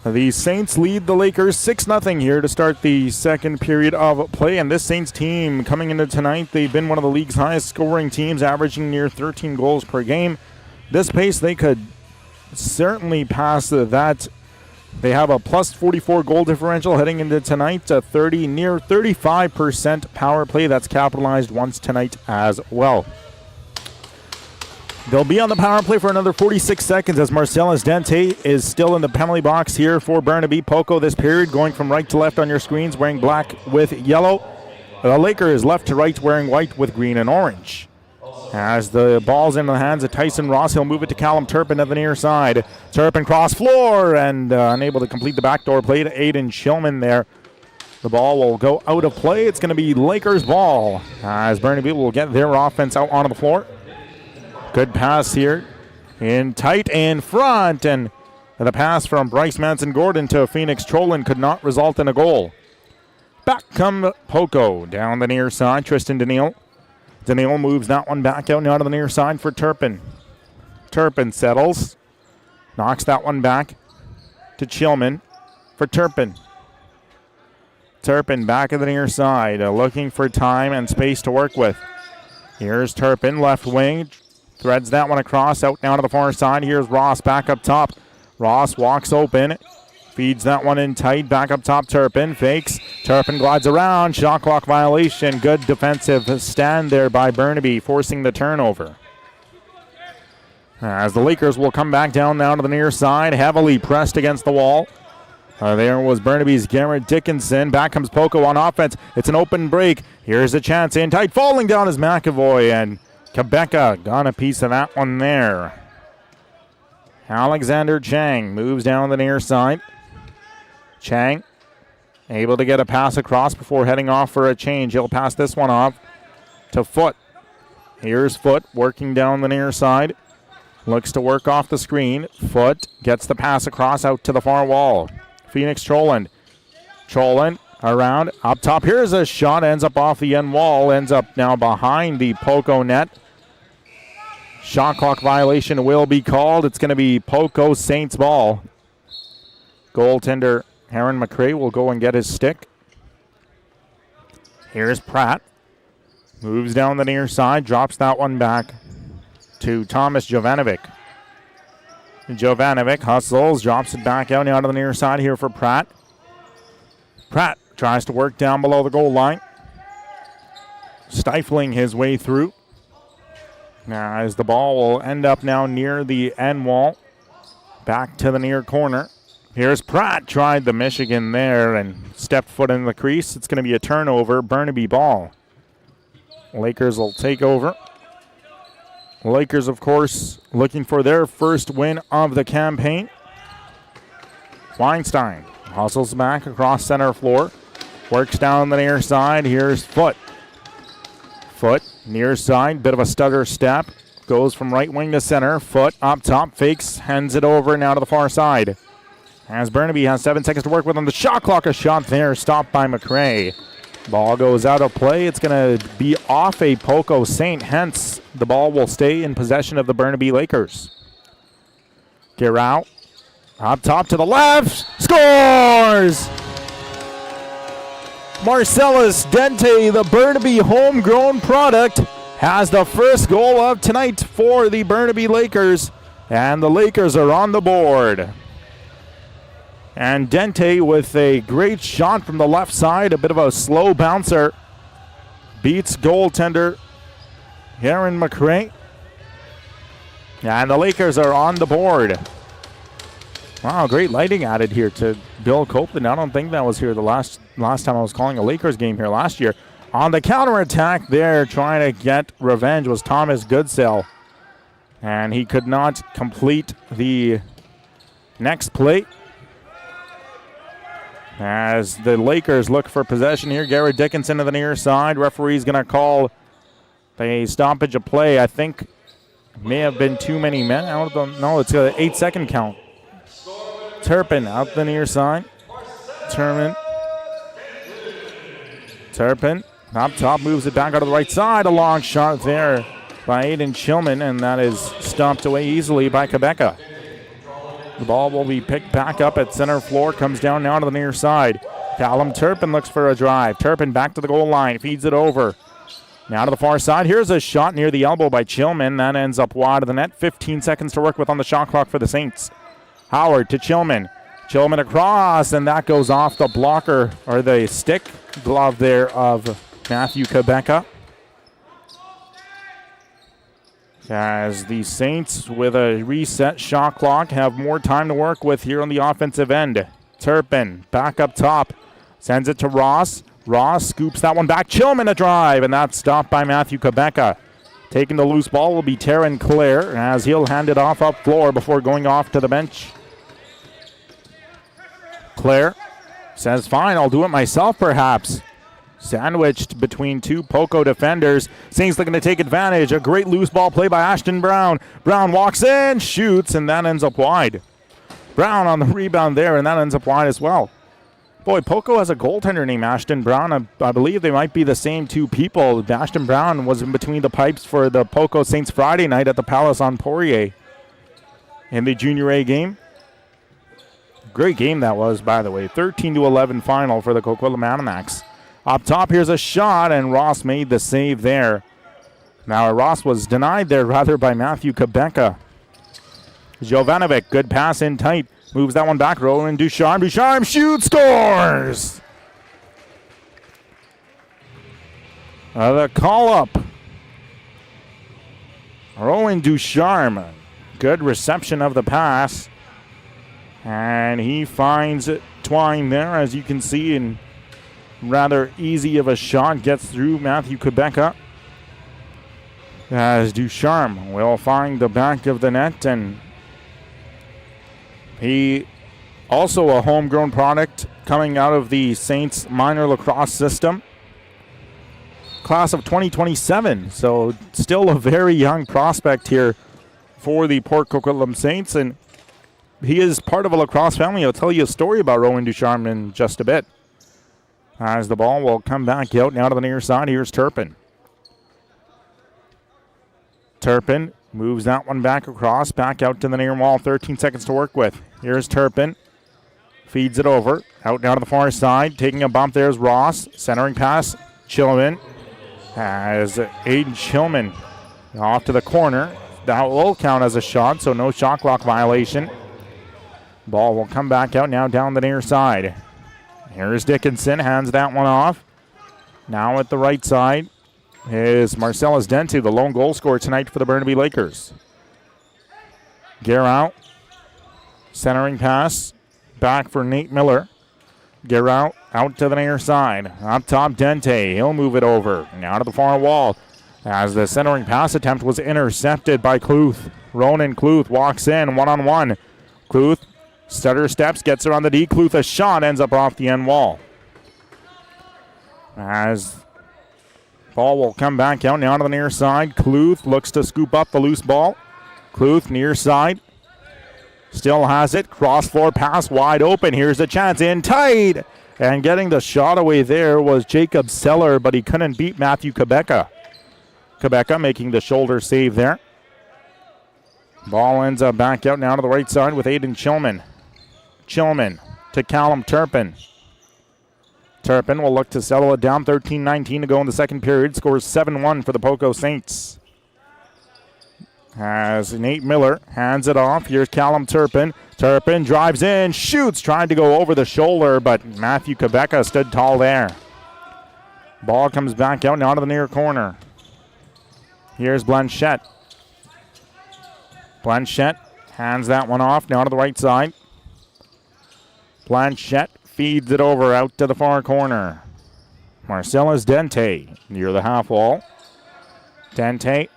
The Saints lead the Lakers 6-0 here to start the second period of play. And this Saints team coming into tonight, they've been one of the league's highest scoring teams, averaging near 13 goals per game. This pace, they could certainly pass that. They have a plus 44 goal differential heading into tonight, near 35% power play. That's capitalized once tonight as well. They'll be on the power play for another 46 seconds as Marcellus Dente is still in the penalty box here for Burnaby. Poco this period going from right to left on your screens, wearing black with yellow. The Lakers left to right wearing white with green and orange. As the ball's in the hands of Tyson Ross, he'll move it to Callum Turpin at the near side. Turpin cross floor and unable to complete the backdoor play to Aiden Shillman there. The ball will go out of play. It's going to be Lakers ball as Burnaby will get their offense out onto the floor. Good pass here in tight in front, and the pass from Bryce Manson-Gordon to Phoenix Trolin could not result in a goal. Back come Poco down the near side. Tristan Daniil. Daniil moves that one back out now to the near side for Turpin. Turpin settles. Knocks that one back to Chillman for Turpin. Turpin back at the near side, looking for time and space to work with. Here's Turpin, left wing. Threads that one across, out now to the far side. Here's Ross back up top. Ross walks open. Feeds that one in tight, back up top, Turpin, fakes. Turpin glides around, shot clock violation. Good defensive stand there by Burnaby, forcing the turnover. As the Lakers will come back down now to the near side, heavily pressed against the wall. There was Burnaby's Garrett Dickinson. Back comes Poco on offense. It's an open break. Here's a chance in tight, falling down is McAvoy, and Quebeca got a piece of that one there. Alexander Chang moves down the near side. Chang able to get a pass across before heading off for a change. He'll pass this one off to Foot. Here's Foot working down the near side. Looks to work off the screen. Foot gets the pass across out to the far wall. Phoenix Trolin. Trolin around up top. Here's a shot. Ends up off the end wall. Ends up now behind the Poco net. Shot clock violation will be called. It's going to be Poco Saints ball. Goaltender Aaron McRae will go and get his stick. Here's Pratt. Moves down the near side. Drops that one back to Thomas Jovanovic. Jovanovic hustles. Drops it back out now to the near side here for Pratt. Pratt tries to work down below the goal line. Stifling his way through. Now as the ball will end up now near the end wall. Back to the near corner. Here's Pratt, tried the Michigan there and stepped foot in the crease. It's going to be a turnover, Burnaby ball. Lakers will take over. Lakers, of course, looking for their first win of the campaign. Weinstein hustles back across center floor. Works down the near side. Here's Foot. Foot, near side, bit of a stutter step. Goes from right wing to center. Foot up top, fakes, hands it over now to the far side. As Burnaby has 7 seconds to work with on the shot clock. A shot there, stopped by McRae. Ball goes out of play. It's going to be off a Poco Saint. Hence, the ball will stay in possession of the Burnaby Lakers. Guerrero up top to the left. Scores! Marcellus Dente, the Burnaby homegrown product, has the first goal of tonight for the Burnaby Lakers. And the Lakers are on the board. And Dente with a great shot from the left side, a bit of a slow bouncer. Beats goaltender Aaron McRae. And the Lakers are on the board. Wow, great lighting added here to Bill Copeland. I don't think that was here the last time I was calling a Lakers game here last year. On the counterattack there, trying to get revenge, was Thomas Goodsell. And he could not complete the next play. As the Lakers look for possession here, Garrett Dickinson to the near side. Referee's going to call a stoppage of play. I think may have been too many men. I don't know. It's an 8-second count. Turpin out the near side. Turpin up top, moves it back out of the right side. A long shot there by Aiden Chilman, and that is stomped away easily by Quebeca. The ball will be picked back up at center floor, comes down now to the near side. Callum Turpin looks for a drive. Turpin back to the goal line, feeds it over. Now to the far side. Here's a shot near the elbow by Chilman. That ends up wide of the net. 15 seconds to work with on the shot clock for the Saints. Howard to Chilman. Chilman across, and that goes off the blocker, or the stick glove there of Matthew Quebeca. As the Saints, with a reset shot clock, have more time to work with here on the offensive end. Turpin back up top. Sends it to Ross. Ross scoops that one back. Chilman a drive, and that's stopped by Matthew Quebeca. Taking the loose ball will be Taryn Clare, as he'll hand it off up floor before going off to the bench. Clare says, fine, I'll do it myself perhaps. Sandwiched between two Poco defenders. Saints looking to take advantage. A great loose ball play by Ashton Brown. Brown walks in, shoots, and that ends up wide. Brown on the rebound there, and that ends up wide as well. Boy, Poco has a goaltender named Ashton Brown. I believe they might be the same two people. Ashton Brown was in between the pipes for the Poco Saints Friday night at the Palace on Poirier in the Junior A game. Great game that was, by the way. 13-11 final for the Coquitlam Animax. Up top, here's a shot, and Ross made the save there. Now, Ross was denied there, rather, by Matthew Quebeca. Jovanovic, good pass in tight. Moves that one back. Rowan Ducharme. Ducharme shoots, scores! The call-up. Rowan Ducharme. Good reception of the pass. And he finds Twine there, as you can see, and rather easy of a shot gets through Matthew Quebeca. As Ducharme will find the back of the net, and he also a homegrown product coming out of the Saints minor lacrosse system. Class of 2027, so still a very young prospect here for the Port Coquitlam Saints, and he is part of a lacrosse family. I'll tell you a story about Rowan Ducharme in just a bit. As the ball will come back out now to the near side. Here's Turpin. Turpin moves that one back across, back out to the near wall. 13 seconds to work with. Here's Turpin. Feeds it over. Out now to the far side. Taking a bump, there's Ross. Centering pass. Chilman. As Aiden Chilman off to the corner. That will count as a shot, so no shot clock violation. Ball will come back out now down the near side. Here's Dickinson, hands that one off. Now at the right side is Marcellus Dentu, the lone goal scorer tonight for the Burnaby Lakers. Garrow, centering pass, back for Nate Miller. Garrow out to the near side. Up top, Dente, he'll move it over. Now to the far wall as the centering pass attempt was intercepted by Cluth. Ronan Cluth walks in, one-on-one. Cluth stutter steps, gets around the D. Cluth, a shot, ends up off the end wall. As ball will come back out now to the near side. Cluth looks to scoop up the loose ball. Cluth near side. Still has it. Cross floor pass wide open. Here's a chance in tight. And getting the shot away there was Jacob Seller, but he couldn't beat Matthew Quebeca. Quebeca making the shoulder save there. Ball ends up back out now to the right side with Aiden Chilman. Chilman to Callum Turpin. Turpin will look to settle it down. 13-19 to go in the second period. Scores 7-1 for the Poco Saints. As Nate Miller hands it off. Here's Callum Turpin. Turpin drives in, shoots, trying to go over the shoulder, but Matthew Quebeca stood tall there. Ball comes back out now to the near corner. Here's Blanchette. Blanchette hands that one off now to the right side. Blanchette feeds it over out to the far corner. Marcellus Dente near the half wall. Dente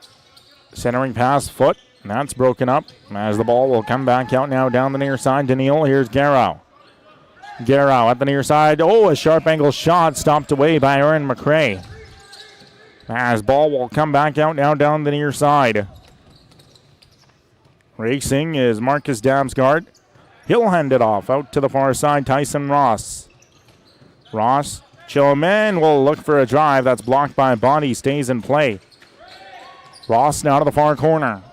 centering pass, foot. And that's broken up as the ball will come back out now down the near side to Neal. Here's Garrow. Garrow at the near side. Oh, a sharp angle shot stopped away by Aaron McRae. As ball will come back out now down the near side. Racing is Marcus Damsgaard. He'll hand it off out to the far side. Tyson Ross. Chillman will look for a drive. That's blocked by a body. Stays in play. Ross now to the far corner.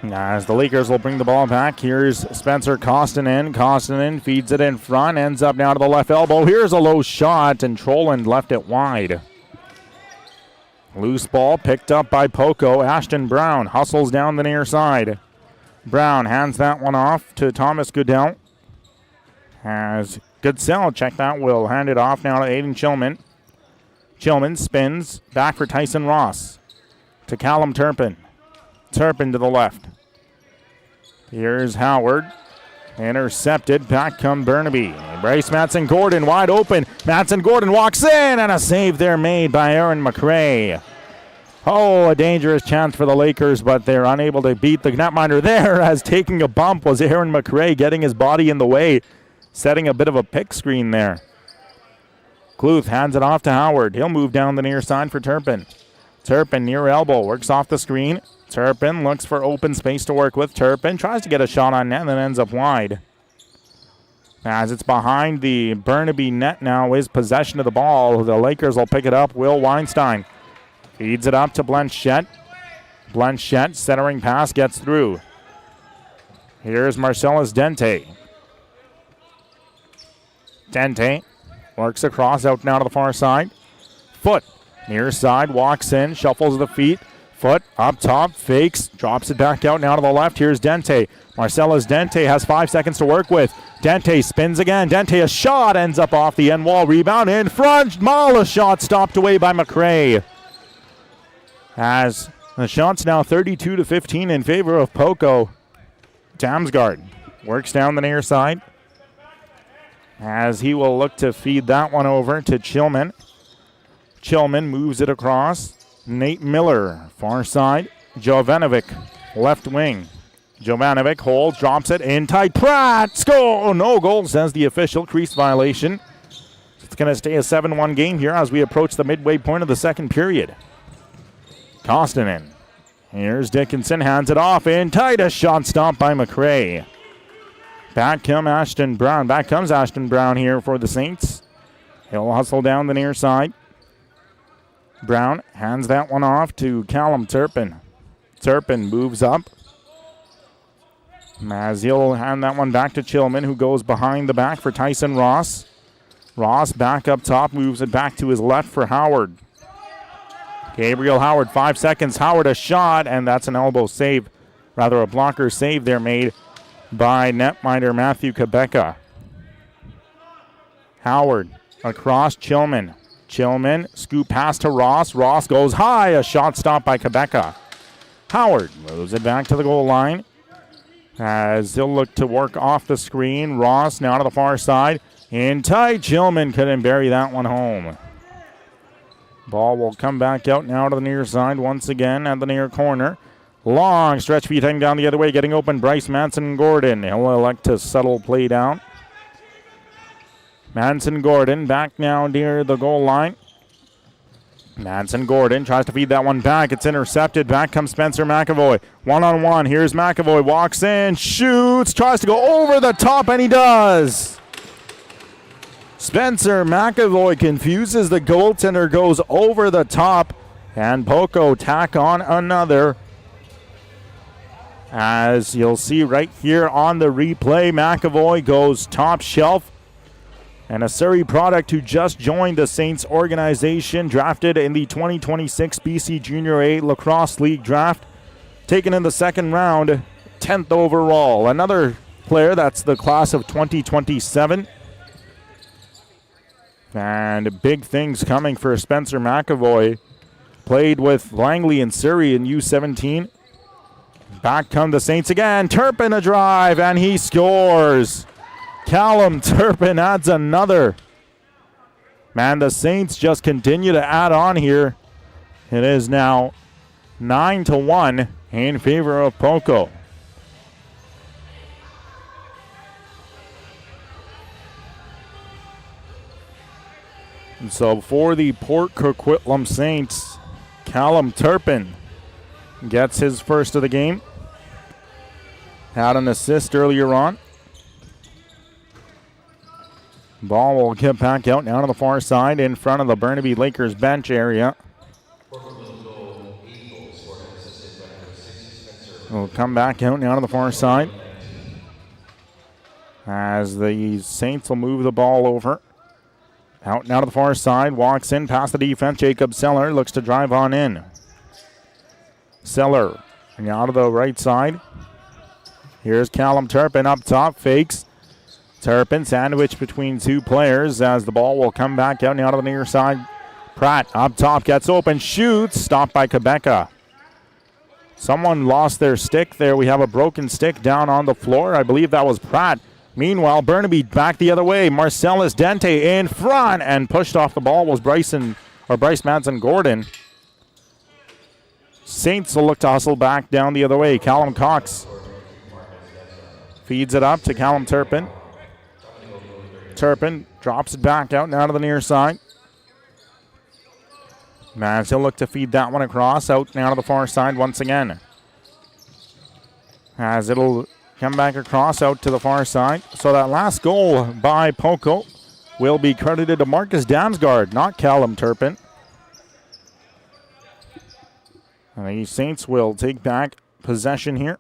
As the Lakers will bring the ball back, here's Spencer Kostonen. Kostonen feeds it in front, ends up now to the left elbow. Here's a low shot, and Troland left it wide. Loose ball picked up by Poco. Ashton Brown hustles down the near side. Brown hands that one off to Thomas Goodell. Has Goodsell check that. Will hand it off now to Aiden Chillman. Chillman spins back for Tyson Ross. To Callum Turpin. Turpin to the left. Here's Howard. Intercepted. Back come Burnaby. Bryce Matson-Gordon wide open. Matson-Gordon walks in, and a save there made by Aaron McRae. Oh, a dangerous chance for the Lakers, but they're unable to beat the netminder there, as taking a bump was Aaron McRae, getting his body in the way, setting a bit of a pick screen there. Kluth hands it off to Howard. He'll move down the near side for Turpin. Turpin near elbow, works off the screen. Turpin looks for open space to work with. Turpin tries to get a shot on net and then ends up wide. As it's behind the Burnaby net now is possession of the ball. The Lakers will pick it up. Will Weinstein feeds it up to Blanchette. Blanchette centering pass gets through. Here's Marcellus Dente. Dente works across out now to the far side. Foot near side, walks in, shuffles the feet. Foot up top, fakes, drops it back out now to the left. Here's Dente. Marcellus Dente has 5 seconds to work with. Dente spins again. Dente, a shot, ends up off the end wall. Rebound in front. Mala shot stopped away by McRae. As the shot's now 32-15 in favor of Poco. Damsgaard works down the near side. As he will look to feed that one over to Chillman. Chillman moves it across. Nate Miller, far side. Jovanovic, left wing. Jovanovic holds, drops it in tight. Pratt, score! No goal, says the official. Crease violation. It's going to stay a 7-1 game here as we approach the midway point of the second period. Kostonen. Here's Dickinson, hands it off in tight. A shot stopped by McRae. Back comes Ashton Brown here for the Saints. He'll hustle down the near side. Brown hands that one off to Callum Turpin. Turpin moves up. As he'll hand that one back to Chillman, who goes behind the back for Tyson Ross. Ross back up top, moves it back to his left for Howard. Gabriel Howard, 5 seconds. Howard a shot, and that's an elbow save. Rather, a blocker save there made by netminder Matthew Quebeca. Howard across Chillman. Chillman, scoop pass to Ross. Ross goes high. A shot stopped by Quebeca. Howard moves it back to the goal line. As he'll look to work off the screen. Ross now to the far side. In tight. Chillman couldn't bury that one home. Ball will come back out now to the near side once again at the near corner. Long stretch feet heading down the other way. Getting open, Bryce Manson-Gordon. He'll elect to settle play down. Manson-Gordon back now near the goal line. Manson-Gordon tries to feed that one back. It's intercepted. Back comes Spencer McAvoy. One-on-one. Here's McAvoy. Walks in. Shoots. Tries to go over the top, and he does. Spencer McAvoy confuses the goaltender. Goes over the top. And Poco tack on another. As you'll see right here on the replay, McAvoy goes top shelf. And a Surrey product who just joined the Saints organization, drafted in the 2026 BC Junior A Lacrosse League draft, taken in the second round, 10th overall. Another player that's the class of 2027. And big things coming for Spencer McAvoy. Played with Langley and Surrey in U17. Back come the Saints again. Turpin a drive, and he scores. Callum Turpin adds another. Man, the Saints just continue to add on here. It is now 9-1 in favor of Poco. And so for the Port Coquitlam Saints, Callum Turpin gets his first of the game. Had an assist earlier on. Ball will get back out now to the far side in front of the Burnaby Lakers bench area. Will come back out now to the far side as the Saints will move the ball over. Out now to the far side, walks in past the defense. Jacob Seller looks to drive on in. Seller now to the right side. Here's Callum Turpin up top, fakes. Turpin sandwiched between two players as the ball will come back out now to the near side. Pratt up top, gets open, shoots, stopped by Quebeca. Someone lost their stick there. We have a broken stick down on the floor. I believe that was Pratt. Meanwhile, Burnaby back the other way. Marcellus Dente in front and pushed off the ball was Bryce Madsen Gordon. Saints will look to hustle back down the other way. Callum Cox feeds it up to Callum Turpin. Turpin drops it back out now to the near side. Mavs, he'll look to feed that one across, out now to the far side once again. As it'll come back across out to the far side. So that last goal by Poco will be credited to Marcus Damsgaard, not Callum Turpin. And the Saints will take back possession here,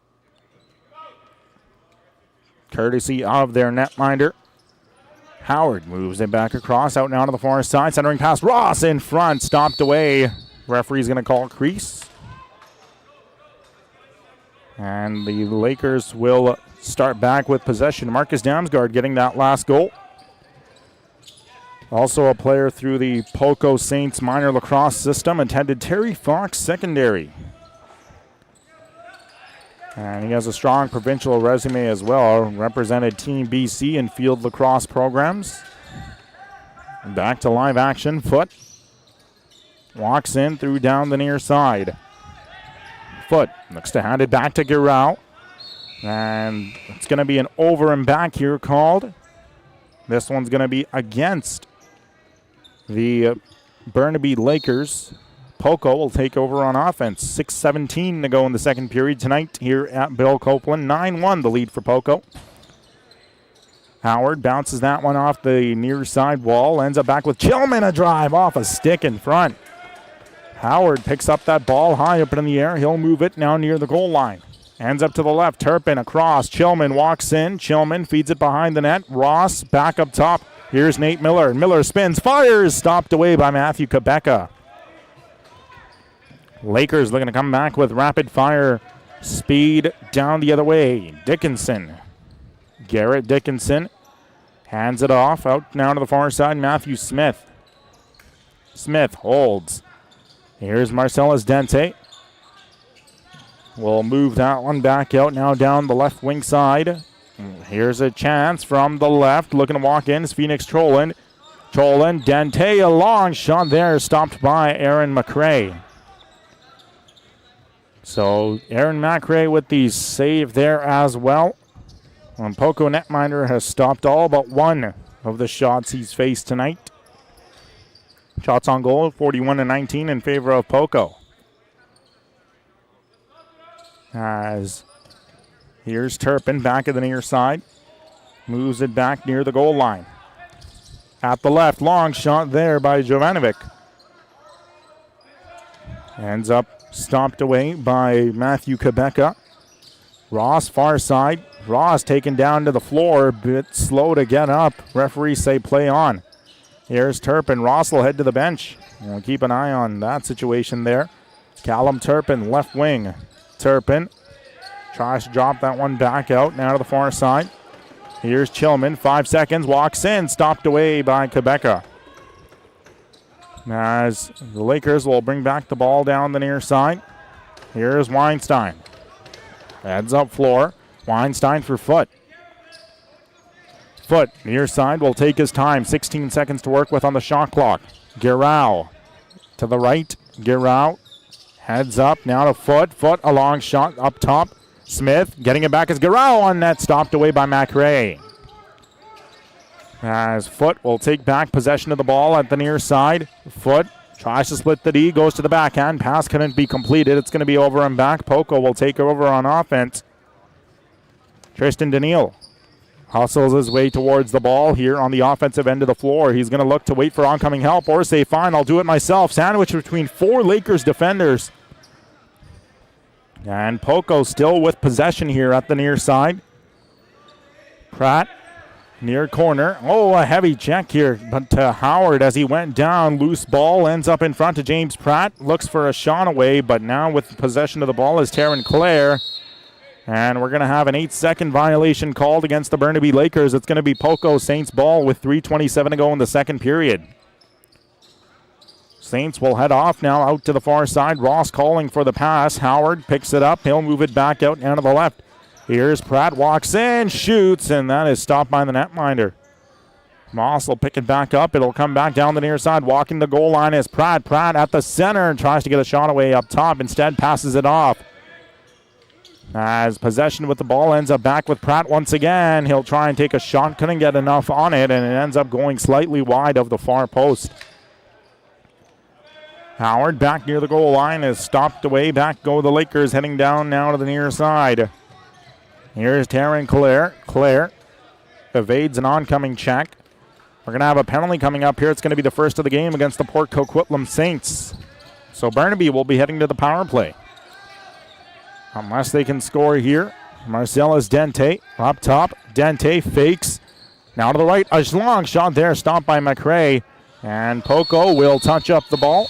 courtesy of their netminder. Howard moves it back across, out now to the far side. Centering pass, Ross in front, stopped away. Referee's going to call crease. And the Lakers will start back with possession. Marcus Damsgaard getting that last goal. Also a player through the Poco Saints minor lacrosse system, attended Terry Fox Secondary. And he has a strong provincial resume as well. Represented Team BC in field lacrosse programs. Back to live action. Foot walks in through down the near side. Foot looks to hand it back to Guerrero. And it's going to be an over and back here called. This one's going to be against the Burnaby Lakers. Poco will take over on offense. 6:17 to go in the second period tonight here at Bill Copeland. 9-1 the lead for Poco. Howard bounces that one off the near side wall. Ends up back with Chillman, a drive off a stick in front. Howard picks up that ball high up in the air. He'll move it now near the goal line. Ends up to the left. Turpin across. Chillman walks in. Chillman feeds it behind the net. Ross back up top. Here's Nate Miller. Miller spins, fires. Stopped away by Matthew Quebeca. Lakers looking to come back with rapid fire speed down the other way. Dickinson. Garrett Dickinson hands it off. Out now to the far side. Matthew Smith. Smith holds. Here's Marcellus Dente. We'll move that one back out now down the left wing side. Here's a chance from the left. Looking to walk in is Phoenix Trollin. Trollin, Dente, a long shot there. Stopped by Aaron McRae. So Aaron McRae with the save there as well. And Poco netminder has stopped all but one of the shots he's faced tonight. Shots on goal, 41-19 in favor of Poco. As here's Turpin back at the near side. Moves it back near the goal line. At the left, long shot there by Jovanovic. Ends up stomped away by Matthew Quebeca. Ross far side. Ross taken down to the floor, a bit slow to get up. Referees say play on. Here's Turpin. Ross will head to the bench. We'll keep an eye on that situation there. Callum Turpin, left wing. Turpin tries to drop that one back out, now to the far side. Here's Chillman, 5 seconds, walks in, stopped away by Quebeca. As the Lakers will bring back the ball down the near side. Here's Weinstein. Heads up floor. Weinstein for Foot. Foot, near side, will take his time. 16 seconds to work with on the shot clock. Guerrero to the right. Guerrero heads up now to Foot. Foot, a long shot up top. Smith getting it back as Guerrero on net. Stopped away by McRae. As Foot will take back possession of the ball at the near side. Foot tries to split the D, goes to the backhand. Pass couldn't be completed. It's going to be over and back. Poco will take over on offense. Tristan Daniil hustles his way towards the ball here on the offensive end of the floor. He's going to look to wait for oncoming help or say, fine, I'll do it myself. Sandwich between 4 Lakers defenders. And Poco still with possession here at the near side. Pratt, near corner. Oh, a heavy check here, but to Howard as he went down. Loose ball ends up in front of James Pratt. Looks for a shot away, but now with possession of the ball is Taryn Clare. And we're going to have an 8-second violation called against the Burnaby Lakers. It's going to be Poco Saints ball with 3:27 to go in the second period. Saints will head off now out to the far side. Ross calling for the pass. Howard picks it up. He'll move it back out down to the left. Here's Pratt, walks in, shoots, and that is stopped by the netminder. Moss will pick it back up. It'll come back down the near side. Walking the goal line is Pratt. Pratt at the center and tries to get a shot away up top. Instead passes it off. As possession with the ball ends up back with Pratt once again. He'll try and take a shot. Couldn't get enough on it, and it ends up going slightly wide of the far post. Howard back near the goal line is stopped away. Back go the Lakers, heading down now to the near side. Here's Taryn Clare. Clare evades an oncoming check. We're going to have a penalty coming up here. It's going to be the first of the game against the Port Coquitlam Saints. So Burnaby will be heading to the power play. Unless they can score here. Marcellus Dente up top. Dente fakes. Now to the right. A long shot there. Stopped by McRae. And Poco will touch up the ball.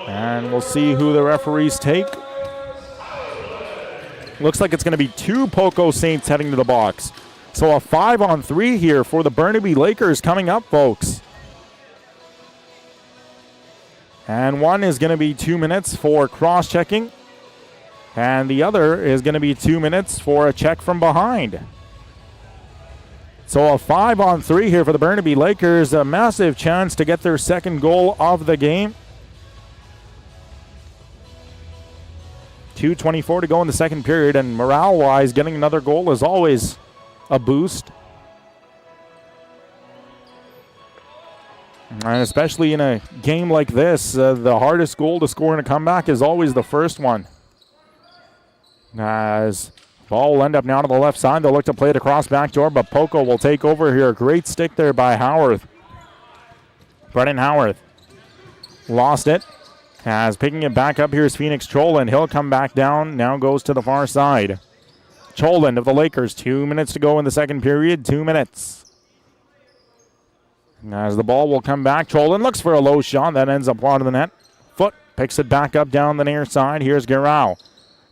And we'll see who the referees take. Looks like it's going to be 2 Poco Saints heading to the box. So a 5-on-3 here for the Burnaby Lakers coming up, folks. And one is going to be 2 minutes for cross-checking. And the other is going to be 2 minutes for a check from behind. So a 5-on-3 here for the Burnaby Lakers. A massive chance to get their second goal of the game. 2:24 to go in the second period. And morale-wise, getting another goal is always a boost. And especially in a game like this, the hardest goal to score in a comeback is always the first one. As ball will end up now to the left side. They'll look to play it across backdoor, but Poco will take over here. Great stick there by Howarth. Brennan Howarth lost it. As picking it back up here is Phoenix Choland. He'll come back down. Now goes to the far side. Choland of the Lakers. 2 minutes to go in the second period. 2 minutes. As the ball will come back, Choland looks for a low shot. That ends up wide of the net. Foot picks it back up down the near side. Here's Garau.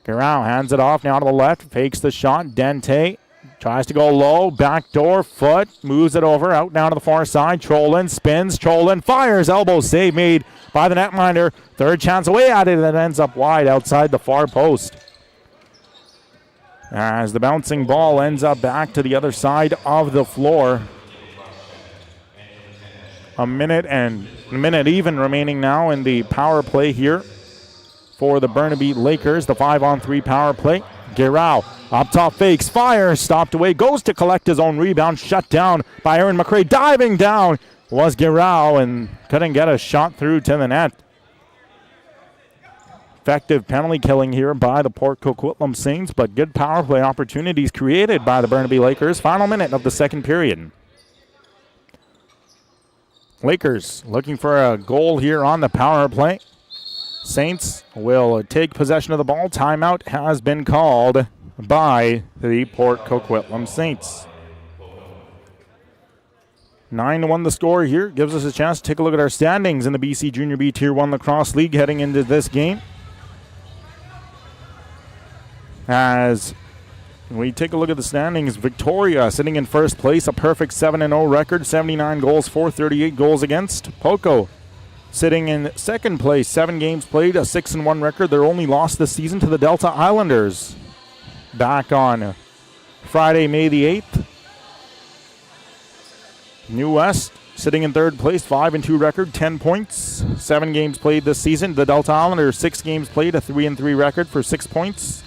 Garau hands it off now to the left. Fakes the shot. Dente tries to go low. Backdoor. Foot moves it over. Out now to the far side. Choland spins. Choland fires. Elbow save made by the netminder. Third chance away at it. That ends up wide outside the far post. As the bouncing ball ends up back to the other side of the floor. A minute even remaining now in the power play here for the Burnaby Lakers. The 5-on-3 power play. Garau up top fakes, fires, stopped away, goes to collect his own rebound, shut down by Aaron McRae. Diving down was Garau and couldn't get a shot through to the net. Effective penalty killing here by the Port Coquitlam Saints, but good power play opportunities created by the Burnaby Lakers. Final minute of the second period. Lakers looking for a goal here on the power play. Saints will take possession of the ball. Timeout has been called by the Port Coquitlam Saints. 9-1 the score here. Gives us a chance to take a look at our standings in the BC Junior B Tier 1 Lacrosse League heading into this game. As we take a look at the standings, Victoria sitting in first place, a perfect 7-0 record, 79 goals for, 38 goals against. Poco sitting in second place, 7 games played, a 6-1 record. Their only loss this season to the Delta Islanders back on Friday, May the 8th. New West sitting in third place, 5-2 record, 10 points, 7 games played this season. The Delta Islanders, 6 games played, a 3-3 record for 6 points.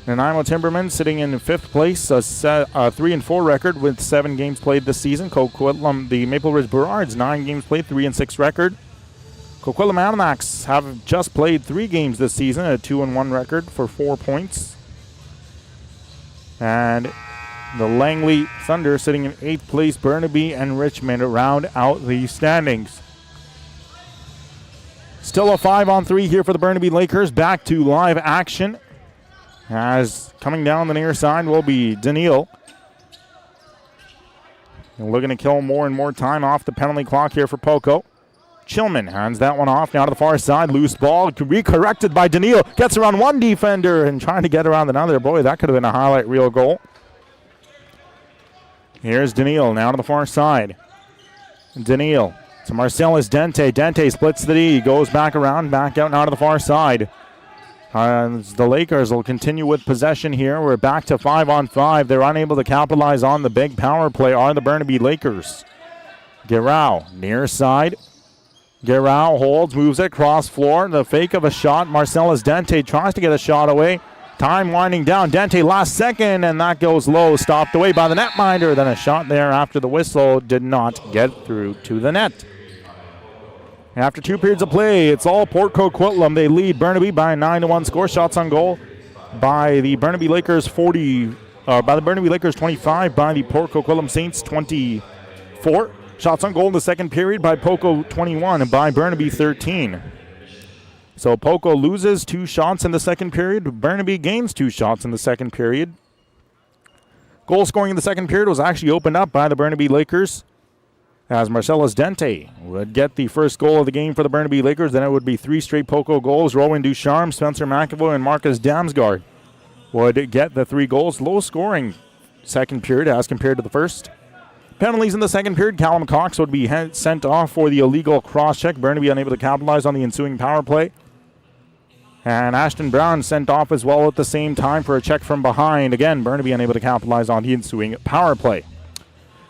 Nanaimo Timbermen sitting in fifth place, a 3-4 record with 7 games played this season. Coquitlam, the Maple Ridge Burrards, 9 games played, 3-6 record. Coquitlam Animax have just played 3 games this season, a 2-1 record for 4 points. And the Langley Thunder sitting in 8th place. Burnaby and Richmond round out the standings. Still a 5-on-3 here for the Burnaby Lakers. Back to live action. As coming down the near side will be Daniil. And looking to kill more and more time off the penalty clock here for Poco. Chillman hands that one off now to the far side. Loose ball recorrected by Daniil. Gets around one defender and trying to get around another. Boy, that could have been a highlight reel goal. Here's Daniil now to the far side. Daniil to Marcellus Dente. Dente splits the D. Goes back around, back out now to the far side. The Lakers will continue with possession here. We're back to 5-on-5. They're unable to capitalize on the big power play are the Burnaby Lakers. Guerrero near side. Guerrero holds, moves it cross floor. The fake of a shot. Marcellus Dente tries to get a shot away. Time winding down. Dente last second, and that goes low. Stopped away by the netminder. Then a shot there after the whistle did not get through to the net. After 2 periods of play, it's all Port Coquitlam. They lead Burnaby by a 9-1 score. Shots on goal by the Burnaby Lakers 25, by the Port Coquitlam Saints 24. Shots on goal in the second period by Poco 21 and by Burnaby 13. So Poco loses 2 shots in the second period. Burnaby gains 2 shots in the second period. Goal scoring in the second period was actually opened up by the Burnaby Lakers, as Marcellus Dente would get the first goal of the game for the Burnaby Lakers. Then it would be 3 straight Poco goals. Rowan Ducharme, Spencer McAvoy, and Marcus Damsgaard would get the 3 goals. Low scoring second period as compared to the first. Penalties in the second period. Callum Cox would be sent off for the illegal cross-check. Burnaby unable to capitalize on the ensuing power play. And Ashton Brown sent off as well at the same time for a check from behind. Again, Burnaby unable to capitalize on the ensuing power play.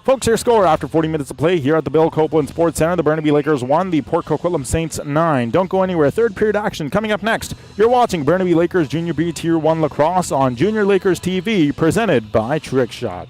Folks, your score after 40 minutes of play here at the Bill Copeland Sports Center. The Burnaby Lakers 1, the Port Coquitlam Saints 9. Don't go anywhere. Third period action coming up next. You're watching Burnaby Lakers Junior B Tier 1 Lacrosse on Junior Lakers TV, presented by Trickshot.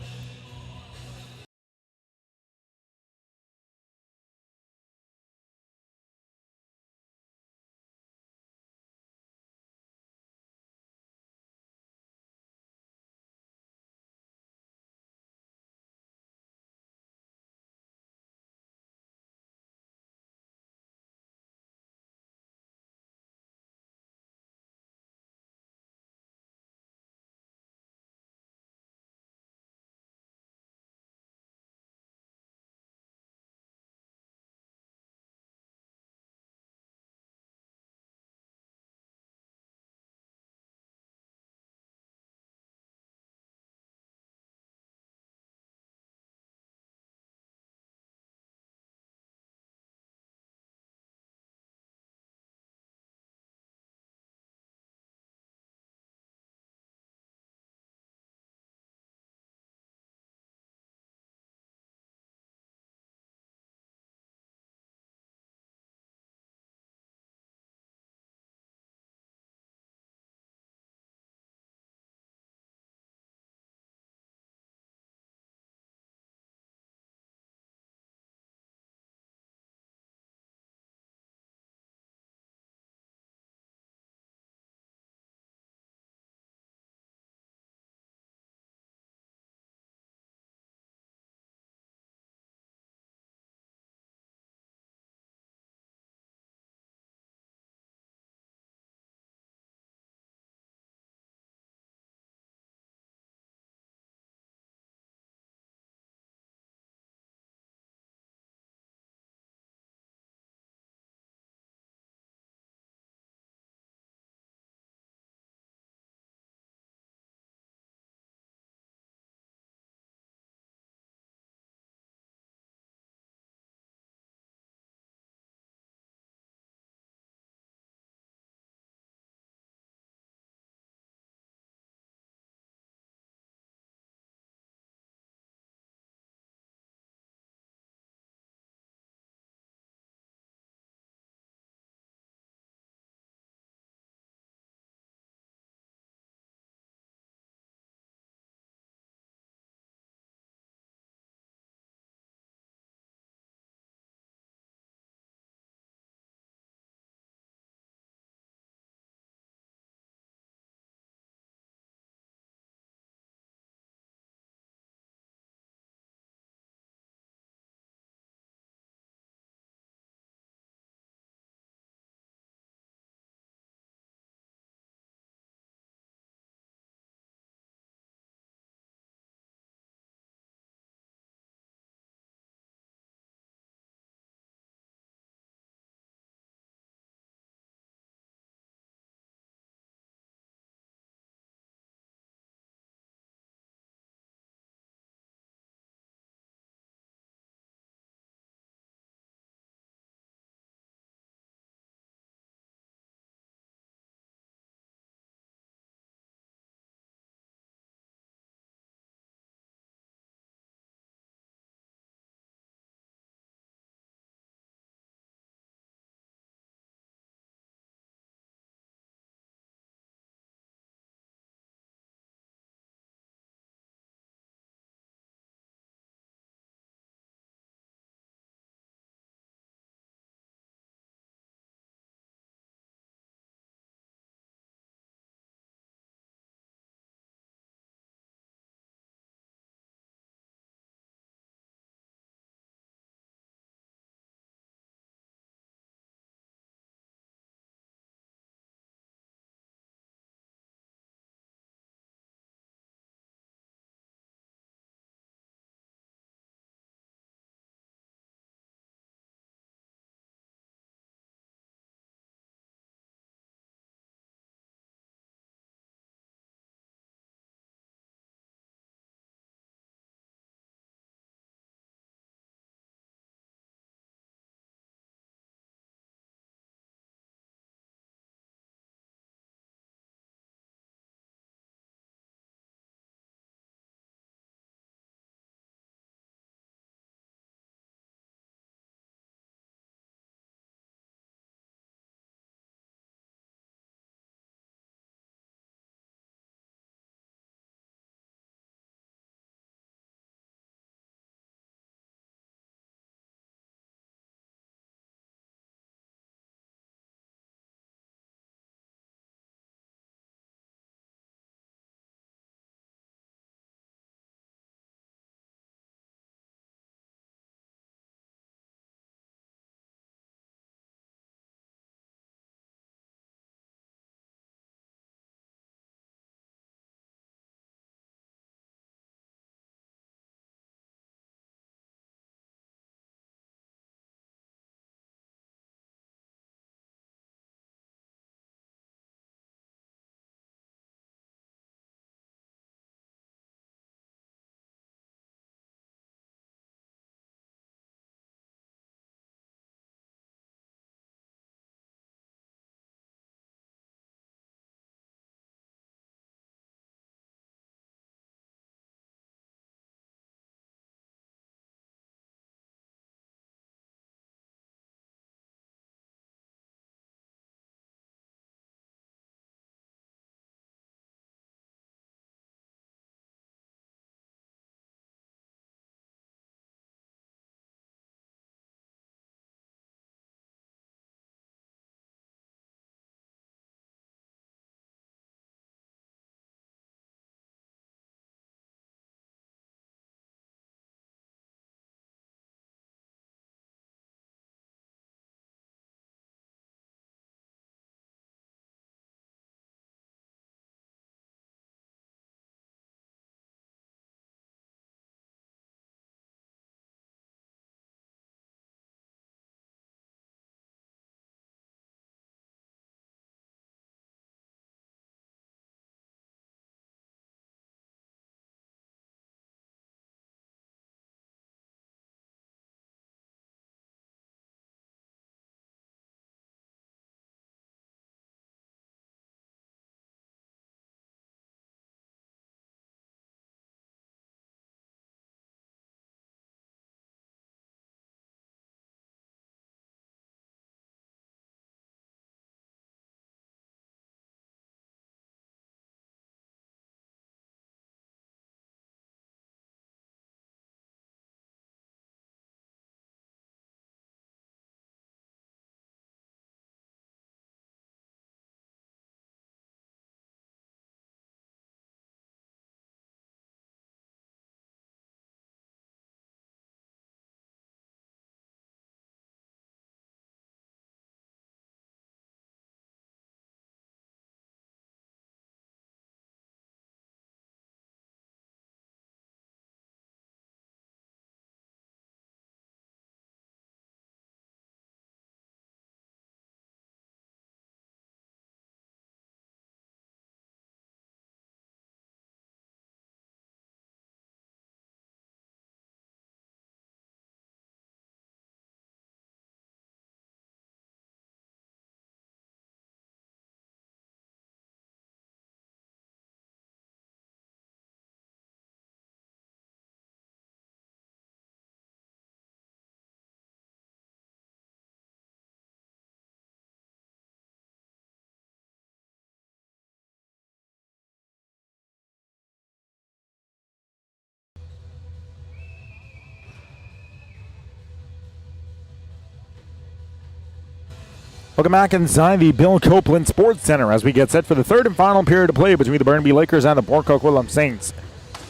Welcome back inside the Bill Copeland Sports Center as we get set for the third and final period of play between the Burnaby Lakers and the Port Coquitlam Saints.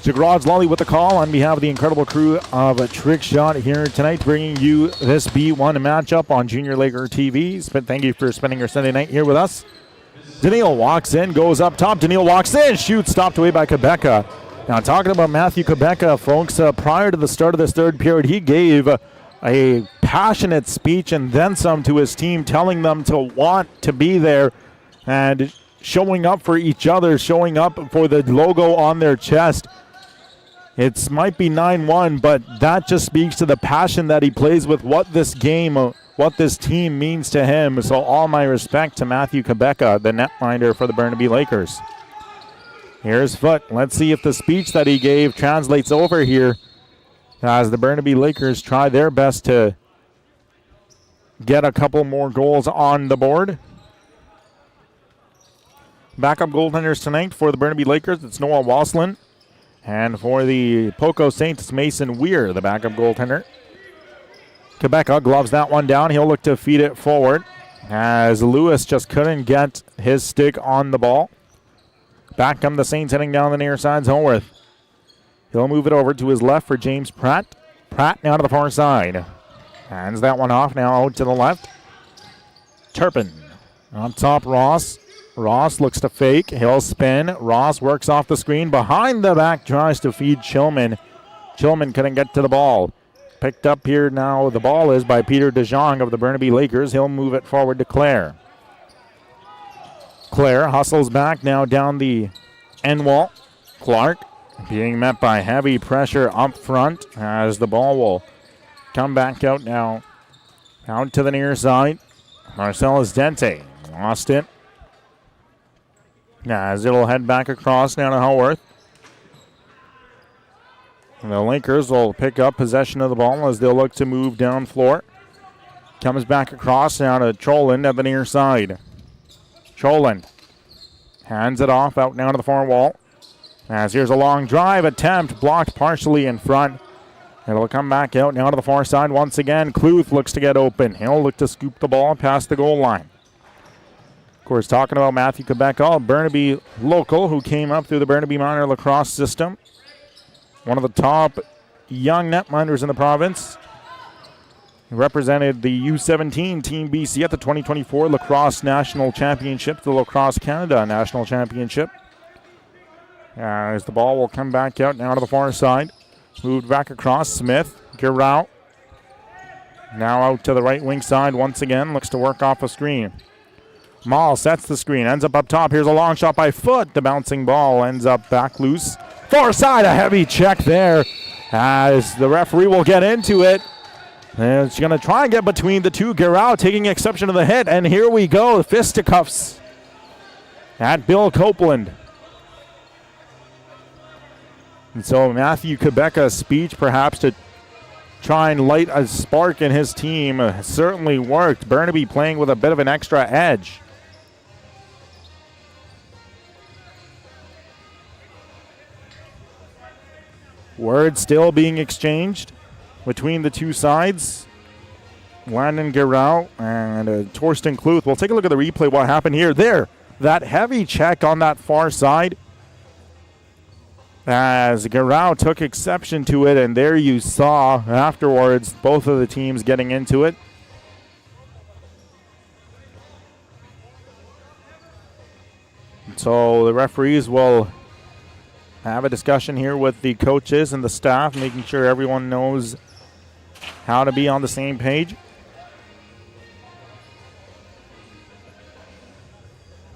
Jagraj Lolly with the call on behalf of the incredible crew of Trickshot here tonight, bringing you this B1 matchup on Junior Laker TV. Thank you for spending your Sunday night here with us. Daniil walks in, goes up top. Daniil walks in, shoots, stopped away by Quebeca. Now, talking about Matthew Quebeca, folks, prior to the start of this third period, he gave a passionate speech and then some to his team, telling them to want to be there and showing up for each other, showing up for the logo on their chest. It might be 9-1, but that just speaks to the passion that he plays with, what this game, what this team means to him. So all my respect to Matthew Quebeca, the netminder for the Burnaby Lakers. Here's Foote. Let's see if the speech that he gave translates over here as the Burnaby Lakers try their best to get a couple more goals on the board. Backup goaltenders tonight for the Burnaby Lakers, it's Noah Walslin. And for the Poco Saints, it's Mason Weir, the backup goaltender. Quebeca gloves that one down. He'll look to feed it forward as Lewis just couldn't get his stick on the ball. Back come the Saints heading down the near side. Howarth. He'll move it over to his left for James Pratt. Pratt now to the far side. Hands that one off now out to the left. Turpin. On top, Ross. Ross looks to fake. He'll spin. Ross works off the screen. Behind the back tries to feed Chilman. Chilman couldn't get to the ball. Picked up here now. The ball is by Peter DeJong of the Burnaby Lakers. He'll move it forward to Clare. Clare hustles back now down the end wall. Clark being met by heavy pressure up front as the ball will come back out now. Out to the near side. Marcellus Dente lost it. As it'll head back across now to Howarth. And the Lakers will pick up possession of the ball as they'll look to move down floor. Comes back across now to Troland at the near side. Troland hands it off out now to the far wall. As here's a long drive attempt, blocked partially in front. It'll come back out now to the far side once again. Cluth looks to get open. He'll look to scoop the ball past the goal line. Of course, talking about Matthew Quebeca, Burnaby local who came up through the Burnaby minor lacrosse system. One of the top young netminders in the province. He represented the U17 Team BC at the 2024 Lacrosse National Championship, the Lacrosse Canada National Championship. As the ball will come back out now to the far side. Moved back across. Smith, Giroux. Now out to the right wing side once again. Looks to work off a screen. Mall sets the screen. Ends up top. Here's a long shot by Foote. The bouncing ball ends up back loose. Far side, a heavy check there as the referee will get into it. And it's going to try and get between the two. Giroux taking exception to the hit. And here we go. Fisticuffs at Bill Copeland. And so Matthew Quebeca's speech perhaps to try and light a spark in his team certainly worked. Burnaby playing with a bit of an extra edge. Words still being exchanged between the two sides. Landon Giroux and Torsten Cluth. We'll take a look at the replay, what happened here. There, that heavy check on that far side. As Giroux took exception to it, and there you saw afterwards both of the teams getting into it. So the referees will have a discussion here with the coaches and the staff, making sure everyone knows how to be on the same page.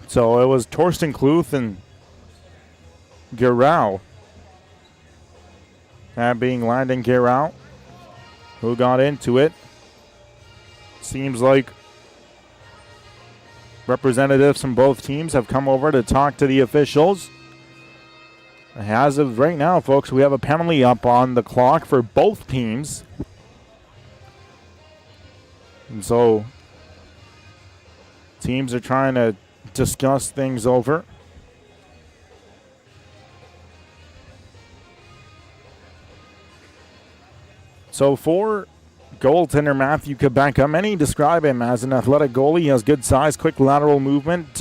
So it was Torsten Cluth and Giroux. That being Landon Giroux, who got into it. Seems like representatives from both teams have come over to talk to the officials. As of right now, folks, we have a penalty up on the clock for both teams. And so teams are trying to discuss things over. So for goaltender Matthew Quebeca. Many describe him as an athletic goalie. He has good size, quick lateral movement.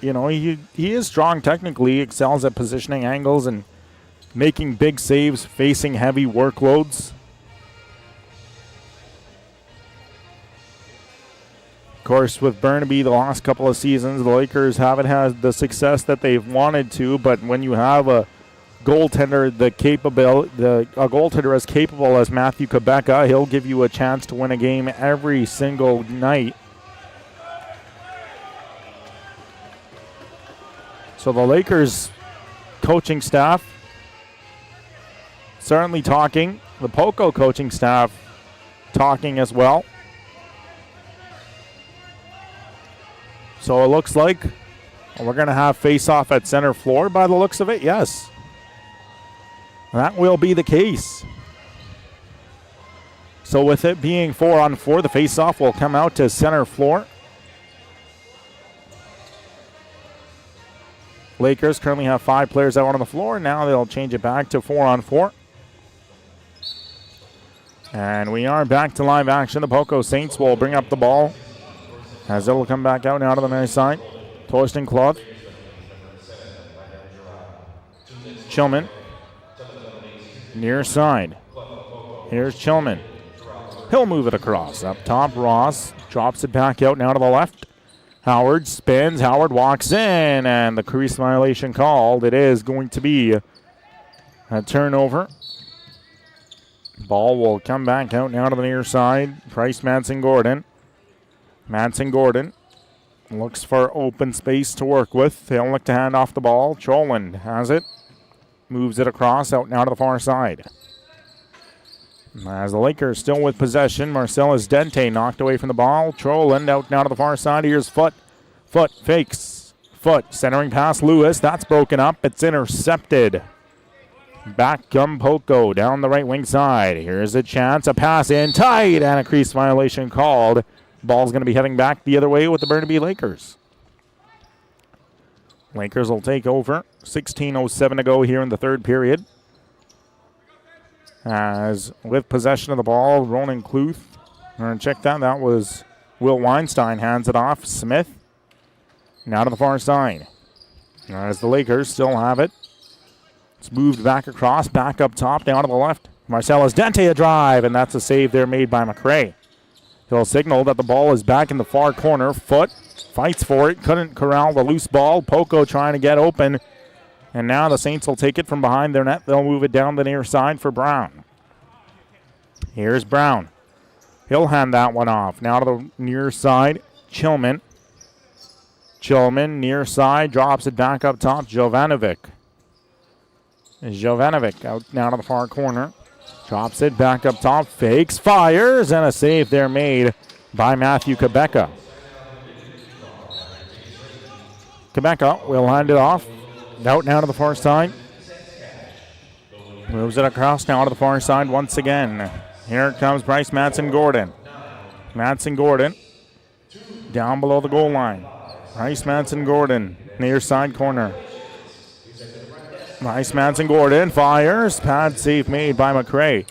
He is strong technically, excels at positioning angles and making big saves, facing heavy workloads. Of course, with Burnaby the last couple of seasons, the Lakers haven't had the success that they've wanted to, but when you have a goaltender a goaltender as capable as Matthew Quebeca, he'll give you a chance to win a game every single night. So the Lakers coaching staff certainly talking. The Poco coaching staff talking as well. So it looks like we're going to have face-off at center floor by the looks of it. Yes. That will be the case. So with it being 4-on-4, the face-off will come out to center floor. Lakers currently have 5 players out on the floor. Now they'll change it back to 4-on-4. And we are back to live action. The Poco Saints will bring up the ball as it'll come back out now to the near side. Torsten Cloth. Chillman. Near side. Here's Chillman. He'll move it across. Up top, Ross drops it back out now to the left. Howard spins. Howard walks in, and the crease violation called. It is going to be a turnover. Ball will come back out now to the near side. Price Manson-Gordon. Manson-Gordon looks for open space to work with. They'll look to hand off the ball. Troland has it. Moves it across out now to the far side. As the Lakers still with possession, Marcellus Dente knocked away from the ball. Troland out now to the far side. Here's Foot. Foot fakes. Foot centering past Lewis. That's broken up. It's intercepted. Back come Poco down the right wing side. Here's a chance. A pass in tight and a crease violation called. Ball's going to be heading back the other way with the Burnaby Lakers. Lakers will take over. 16:07 to go here in the third period. As with possession of the ball, Ronan Kluth. Check that. That was Will Weinstein hands it off. Smith. Now to the far side. As the Lakers still have it. It's moved back across, back up top, down to the left. Marcellus Dente a drive, and that's a save there made by McRae. He'll signal that the ball is back in the far corner. Foot fights for it. Couldn't corral the loose ball. Poco trying to get open. And now the Saints will take it from behind their net. They'll move it down the near side for Brown. Here's Brown. He'll hand that one off. Now to the near side. Chillman. Chillman near side. Drops it back up top. Jovanovic out now to the far corner. Drops it back up top, fakes, fires, and a save there made by Matthew Quebeca. Quebeca will hand it off. Out now to the far side. Moves it across now to the far side once again. Here comes Bryce Manson-Gordon. Manson-Gordon down below the goal line. Bryce Manson-Gordon, near side corner. Bryce Manson-Gordon fires. Pad save made by McRae.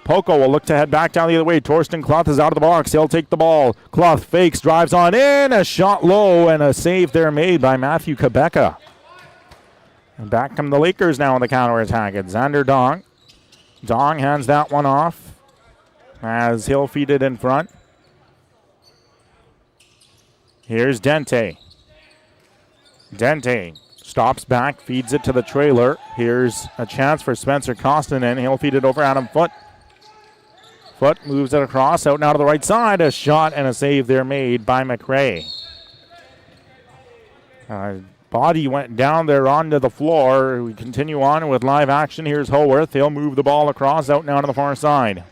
Poco will look to head back down the other way. Torsten Cloth is out of the box. He'll take the ball. Cloth fakes, drives on in. A shot low and a save there made by Matthew Quebeca. And back come the Lakers now on the counterattack. It's Xander Dong. Dong hands that one off as he'll feed it in front. Here's Dente. Dente stops back, feeds it to the trailer. Here's a chance for Spencer Kostonen. He'll feed it over Adam Foot. Foot moves it across, out now to the right side. A shot and a save there made by McRae. Body went down there onto the floor. We continue on with live action. Here's Howarth. He'll move the ball across, out now to the far side.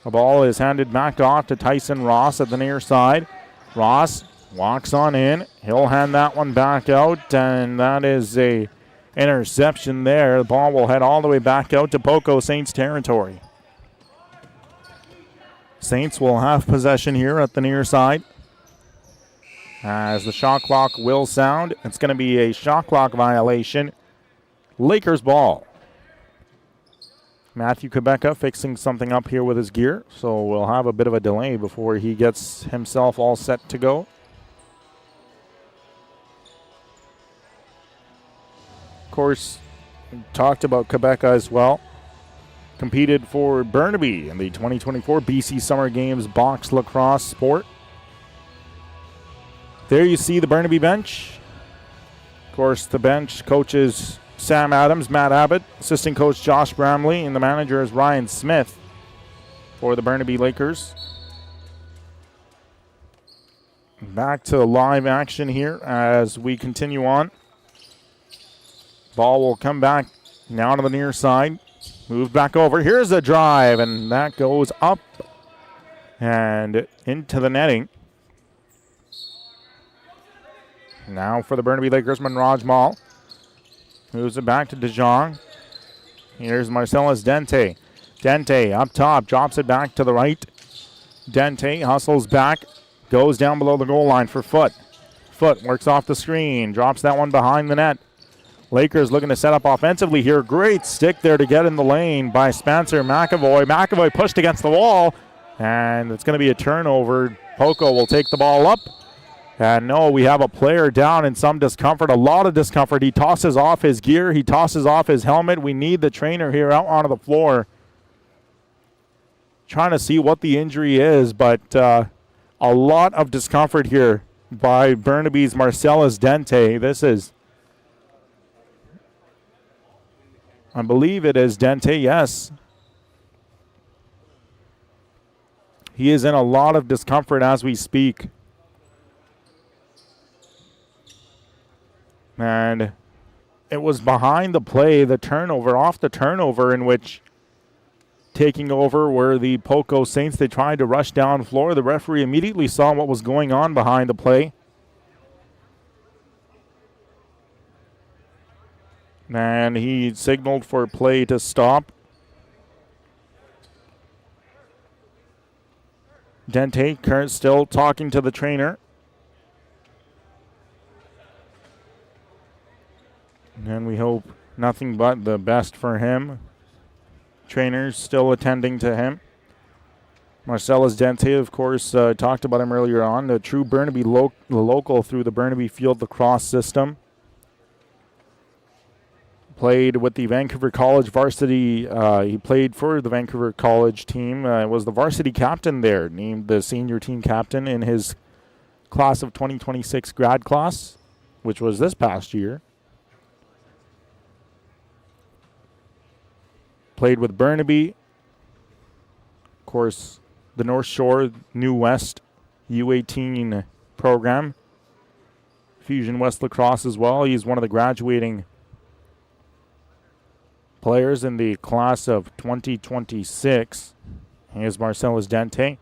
The ball is handed back off to Tyson Ross at the near side. Ross walks on in. He'll hand that one back out, and that is a interception there. The ball will head all the way back out to Poco Saints territory. Saints will have possession here at the near side. As the shot clock will sound, it's going to be a shot clock violation. Lakers ball. Matthew Quebeca fixing something up here with his gear, so we'll have a bit of a delay before he gets himself all set to go. Of course, we talked about Quebeca as well. Competed for Burnaby in the 2024 BC Summer Games box lacrosse sport. There you see the Burnaby bench. Of course, the bench coaches Sam Adams, Matt Abbott, assistant coach Josh Bramley, and the manager is Ryan Smith for the Burnaby Lakers. Back to live action here as we continue on. Ball will come back now to the near side. Move back over. Here's a drive, and that goes up and into the netting. Now for the Burnaby Lakers, Manraj Mal. Moves it back to DeJong. Here's Marcellus Dente. Dente up top, drops it back to the right. Dente hustles back, goes down below the goal line for Foot. Foot works off the screen, drops that one behind the net. Lakers looking to set up offensively here. Great stick there to get in the lane by Spencer McAvoy. McAvoy pushed against the wall, and it's going to be a turnover. Poco will take the ball up. And no, we have a player down in some discomfort, a lot of discomfort. He tosses off his gear. He tosses off his helmet. We need the trainer here out onto the floor. Trying to see what the injury is, but a lot of discomfort here by Burnaby's Marcellus Dente. This is, I believe it is Dente, yes. He is in a lot of discomfort as we speak. And it was behind the play, the turnover, off the turnover, in which taking over were the Poco Saints. They tried to rush down floor. The referee immediately saw what was going on behind the play. And he signaled for play to stop. Dente still talking to the trainer. And we hope nothing but the best for him. Trainers still attending to him. Marcellus Dente, of course, talked about him earlier on. The true Burnaby local through the Burnaby Field lacrosse system. Played with the Vancouver College varsity. He played for the Vancouver College team. Was the varsity captain there. Named the senior team captain in his class of 2026 grad class, which was this past year. Played with Burnaby. Of course, the North Shore New West U18 program. Fusion West Lacrosse as well. He's one of the graduating players in the class of 2026. Here's Marcellus Dente.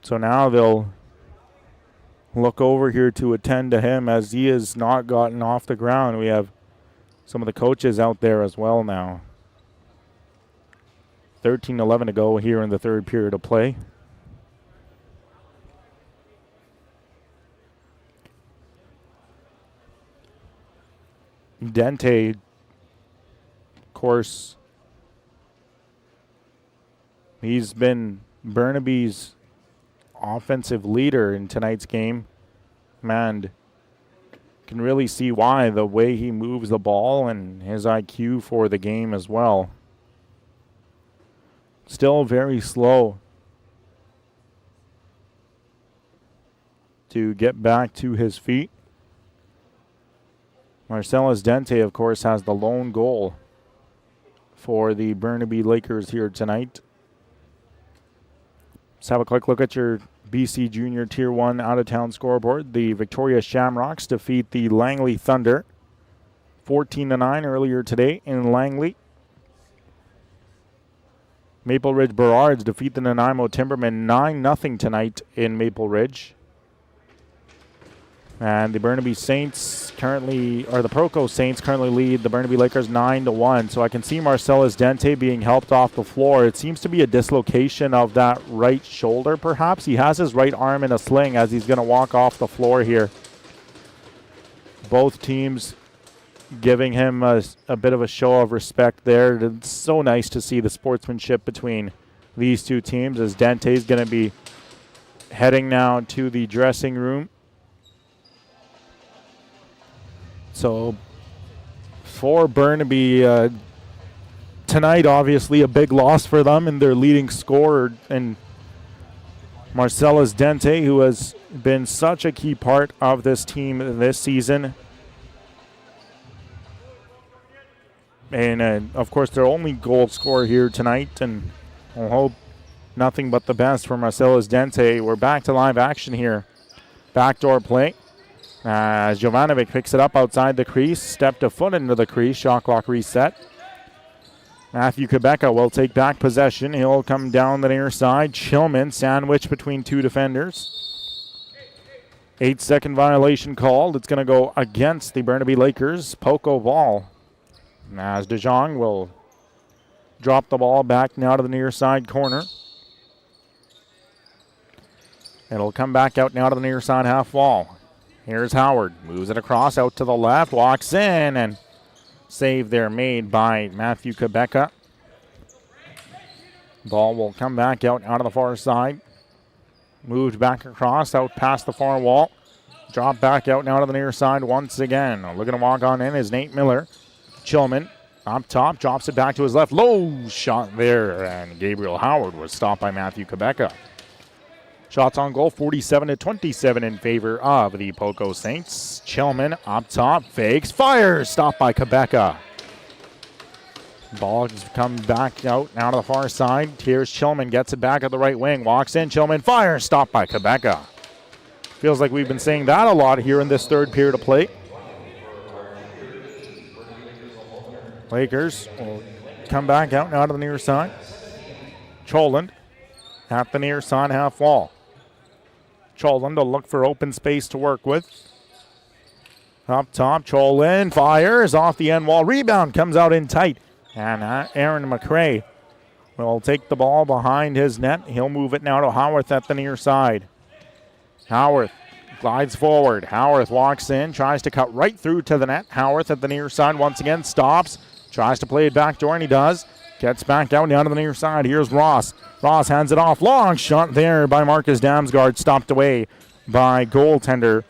So now they'll look over here to attend to him as he has not gotten off the ground. We have some of the coaches out there as well now. 13-11 to go here in the third period of play. Dente, of course, he's been Burnaby's offensive leader in tonight's game. And can really see why, the way he moves the ball and his IQ for the game as well. Still very slow to get back to his feet. Marcellus Dente, of course, has the lone goal for the Burnaby Lakers here tonight. Let's have a quick look at your BC Junior Tier 1 out-of-town scoreboard. The Victoria Shamrocks defeat the Langley Thunder 14-9 earlier today in Langley. Maple Ridge Burrards defeat the Nanaimo Timbermen 9-0 tonight in Maple Ridge. And the Burnaby Saints currently, or the Proco Saints currently lead the Burnaby Lakers 9-1. So I can see Marcellus Dente being helped off the floor. It seems to be a dislocation of that right shoulder, perhaps. He has his right arm in a sling as he's going to walk off the floor here. Both teams giving him a bit of a show of respect there. It's so nice to see the sportsmanship between these two teams as Dente's going to be heading now to the dressing room. So for Burnaby tonight, obviously a big loss for them and their leading scorer and Marcellus Dente, who has been such a key part of this team this season. And, of course, their only goal scorer here tonight. And we'll hope nothing but the best for Marcellus Dente. We're back to live action here. Backdoor play. As Jovanovic picks it up outside the crease. Stepped a foot into the crease. Shot clock reset. Matthew Quebeca will take back possession. He'll come down the near side. Chillman sandwiched between two defenders. 8-second violation called. It's going to go against the Burnaby Lakers. Poco ball. As DeJong will drop the ball back now to the near side corner. It'll come back out now to the near side half wall. Here's Howard. Moves it across out to the left. Walks in and save there made by Matthew Quebeca. Ball will come back out of the far side. Moved back across out past the far wall. Drop back out now to the near side once again. Looking to walk on in is Nate Miller. Chillman up top, drops it back to his left. Low shot there, and Gabriel Howard was stopped by Matthew Quebeca. Shots on goal, 47-27 in favor of the Poco Saints. Chillman up top, fakes, fires, stopped by Quebeca. Ball just comes back out now to the far side. Here's Chillman, gets it back at the right wing, walks in, Chillman fires, stopped by Quebeca. Feels like we've been saying that a lot here in this third period of play. Lakers will come back out now to the near side. Choland at the near side half wall. Choland will look for open space to work with. Up top, Choland fires off the end wall. Rebound comes out in tight. And Aaron McRae will take the ball behind his net. He'll move it now to Howarth at the near side. Howarth glides forward. Howarth walks in, tries to cut right through to the net. Howarth at the near side once again stops. Tries to play it backdoor, and he does. Gets back out down to the near side. Here's Ross. Ross hands it off. Long shot there by Marcus Damsgaard. Stopped away by goaltender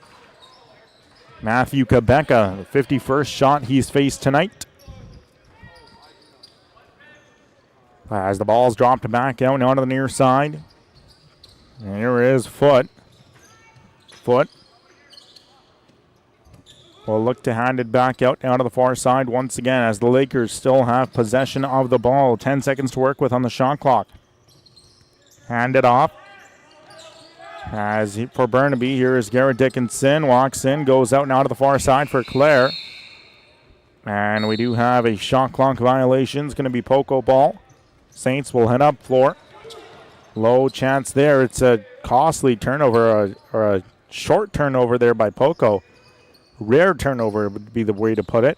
Matthew Quebeca. The 51st shot he's faced tonight. As the ball's dropped back out onto the near side. And here is Foot. Foot will look to hand it back out to the far side once again as the Lakers still have possession of the ball. 10 seconds to work with on the shot clock. Hand it off. For Burnaby, here is Garrett Dickinson. Walks in, goes out now to the far side for Clare. And we do have a shot clock violation. It's going to be Poco ball. Saints will head up floor. Low chance there. It's a costly turnover or a short turnover there by Poco. Rare turnover would be the way to put it.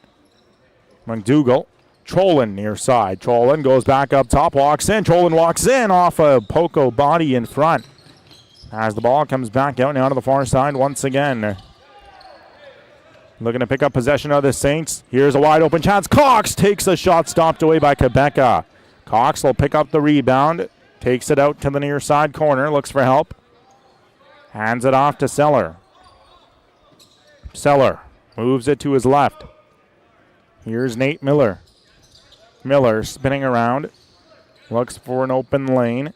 McDougall. Trolin near side. Trolin goes back up top, walks in. Trolin walks in off a Poco body in front. As the ball comes back out now to the far side once again. Looking to pick up possession of the Saints. Here's a wide open chance. Cox takes the shot, stopped away by Quebeca. Cox will pick up the rebound. Takes it out to the near side corner. Looks for help. Hands it off to Seller. Seller moves it to his left. Here's Nate Miller. Miller spinning around. Looks for an open lane.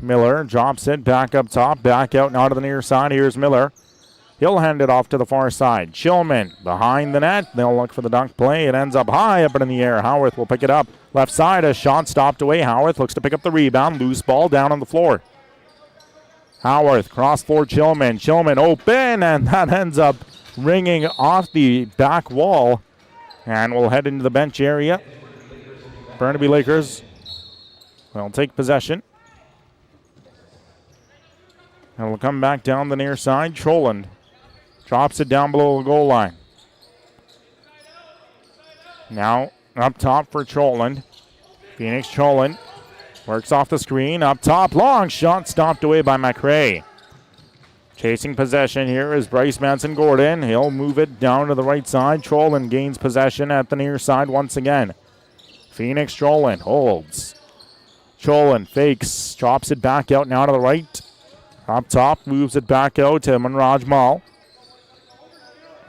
Miller drops it back up top. Back out now to the near side. Here's Miller. He'll hand it off to the far side. Chillman behind the net. They'll look for the dunk play. It ends up high up in the air. Howarth will pick it up. Left side, a shot stopped away. Howarth looks to pick up the rebound. Loose ball down on the floor. Howarth cross floor Chillman. Chillman open, and that ends up ringing off the back wall. And we'll head into the bench area. Burnaby Lakers will take possession. And we'll come back down the near side. Troland drops it down below the goal line. Now up top for Troland. Phoenix Troland works off the screen. Up top, long shot stopped away by McRae. Chasing possession here is Bryce Manson-Gordon. He'll move it down to the right side. Trolin gains possession at the near side once again. Phoenix Trolin holds. Trolin fakes, drops it back out now to the right. Up top, moves it back out to Manraj Mal.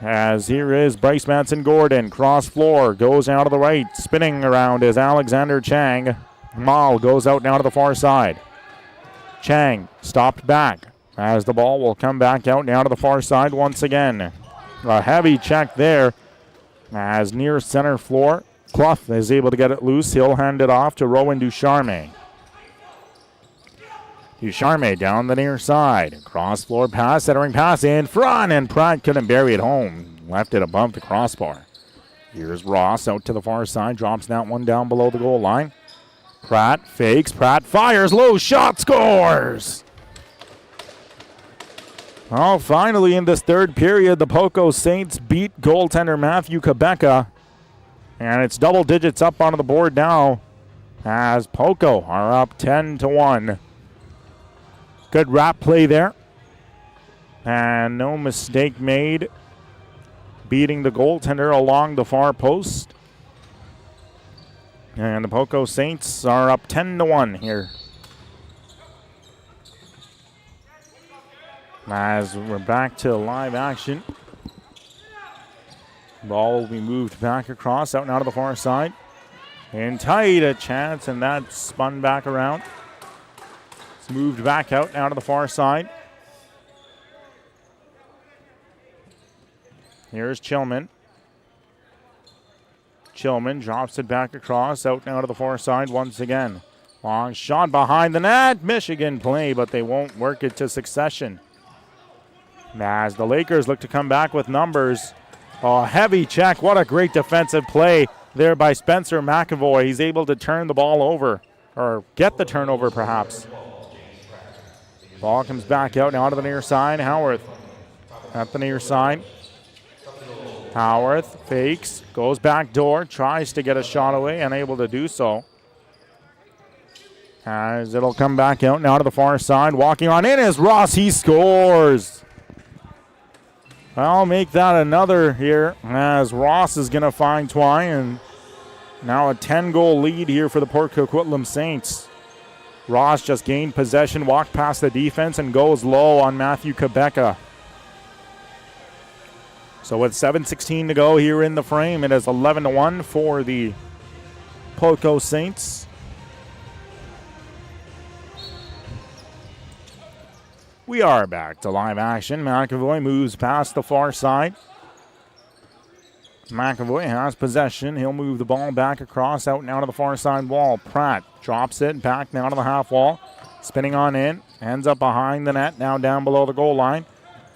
As here is Bryce Manson-Gordon. Cross floor, goes out to the right. Spinning around is Alexander Chang. Mal goes out now to the far side. Chang stopped back as the ball will come back out now to the far side once again. A heavy check there as near center floor. Clough is able to get it loose. He'll hand it off to Rowan Ducharme. Ducharme down the near side. Cross floor pass, centering pass in front, and Pratt couldn't bury it home. Left it above the crossbar. Here's Ross out to the far side. Drops that one down below the goal line. Pratt fakes. Pratt fires. Low shot, scores! Well, finally in this third period, the Poco Saints beat goaltender Matthew Quebeca. And it's double digits up onto the board now as Poco are up 10-1. Good wrap play there. And no mistake made. Beating the goaltender along the far post. And the Poco Saints are up 10-1 here. As we're back to live action. Ball will be moved back across, out and out of the far side. And tight a chance, and that's spun back around. It's moved back out and out of the far side. Here's Chillman. Chillman drops it back across, out and out of the far side once again. Long shot behind the net. Michigan play, but they won't work it to succession. As the Lakers look to come back with numbers. A heavy check. What a great defensive play there by Spencer McAvoy. He's able to turn the ball over, or get the turnover perhaps. Ball comes back out now to the near side. Howarth at the near side. Howarth fakes, goes back door, tries to get a shot away, unable to do so. As it'll come back out now to the far side. Walking on in is Ross. He scores. I'll make that another here as Ross is going to find Twine. And now a 10-goal lead here for the Port Coquitlam Saints. Ross just gained possession, walked past the defense, and goes low on Matthew Quebeca. So with 7:16 to go here in the frame, it is 11-1 for the Poco Saints. We are back to live action. McAvoy moves past the far side. McAvoy has possession. He'll move the ball back across, out and out of the far side wall. Pratt drops it back down to the half wall. Spinning on in. Ends up behind the net, now down below the goal line.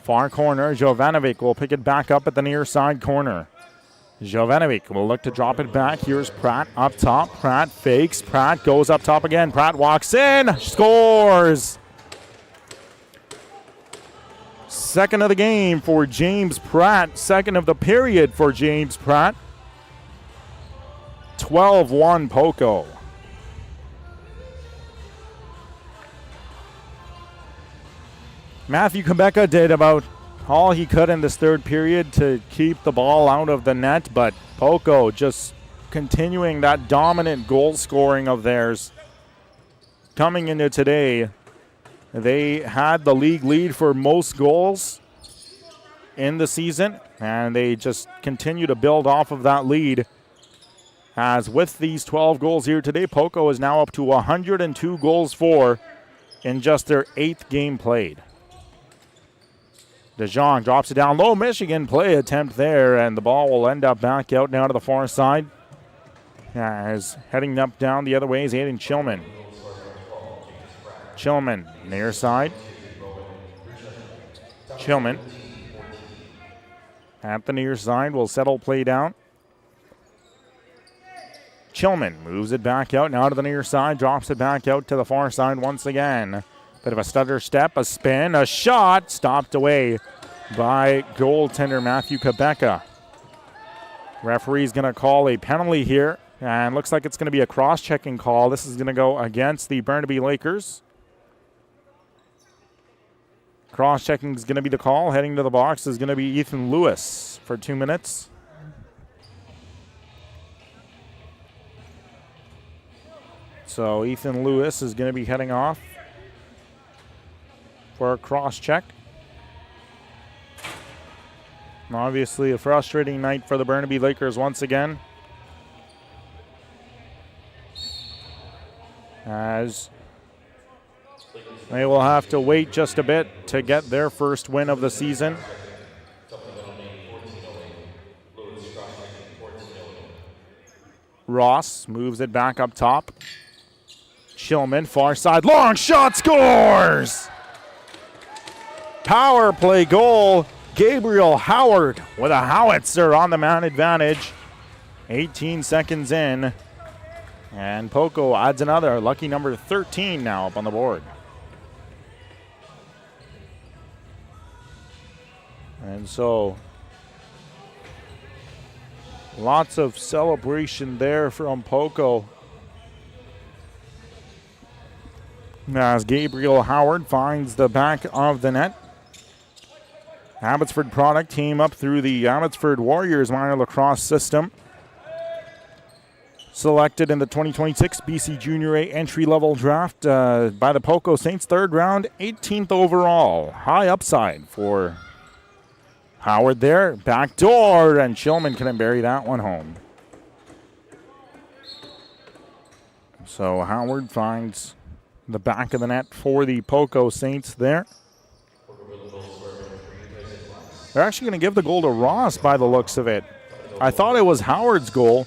Far corner, Jovanovic will pick it back up at the near side corner. Jovanovic will look to drop it back. Here's Pratt up top. Pratt fakes. Pratt goes up top again. Pratt walks in. Scores! Second of the game for James Pratt. Second of the period for James Pratt. 12-1 Poco. Matthew Quebeca did about all he could in this third period to keep the ball out of the net, but Poco just continuing that dominant goal scoring of theirs. Coming into today, they had the league lead for most goals in the season, and they just continue to build off of that lead. As with these 12 goals here today, Poco is now up to 102 goals for in just their 8th game played. DeJong drops it down low. Michigan play attempt there, and the ball will end up back out now to the far side. As heading up down the other way is Aiden Chillman. Chillman, near side. Chillman at the near side will settle play down. Chillman moves it back out now to the near side, drops it back out to the far side once again. Bit of a stutter step, a spin, a shot, stopped away by goaltender Matthew Quebeca. Referee's going to call a penalty here, and looks like it's going to be a cross-checking call. This is going to go against the Burnaby Lakers. Cross-checking is going to be the call. Heading to the box is going to be Ethan Lewis for 2 minutes. So Ethan Lewis is going to be heading off for a cross-check. Obviously a frustrating night for the Burnaby Lakers once again, as they will have to wait just a bit to get their first win of the season. Ross moves it back up top. Shillman, far side, long shot, scores! Power play goal. Gabriel Howard with a howitzer on the man advantage. 18 seconds in. And Poco adds another. Lucky number 13 now up on the board. And so lots of celebration there from Poco, as Gabriel Howard finds the back of the net. Abbotsford product came up through the Abbotsford Warriors minor lacrosse system. Selected in the 2026 BC Junior A entry-level draft by the Poco Saints, 3rd round, 18th overall. High upside for Howard there. Backdoor, and Shillman couldn't bury that one home. So Howard finds the back of the net for the Poco Saints there. They're actually going to give the goal to Ross by the looks of it. I thought it was Howard's goal.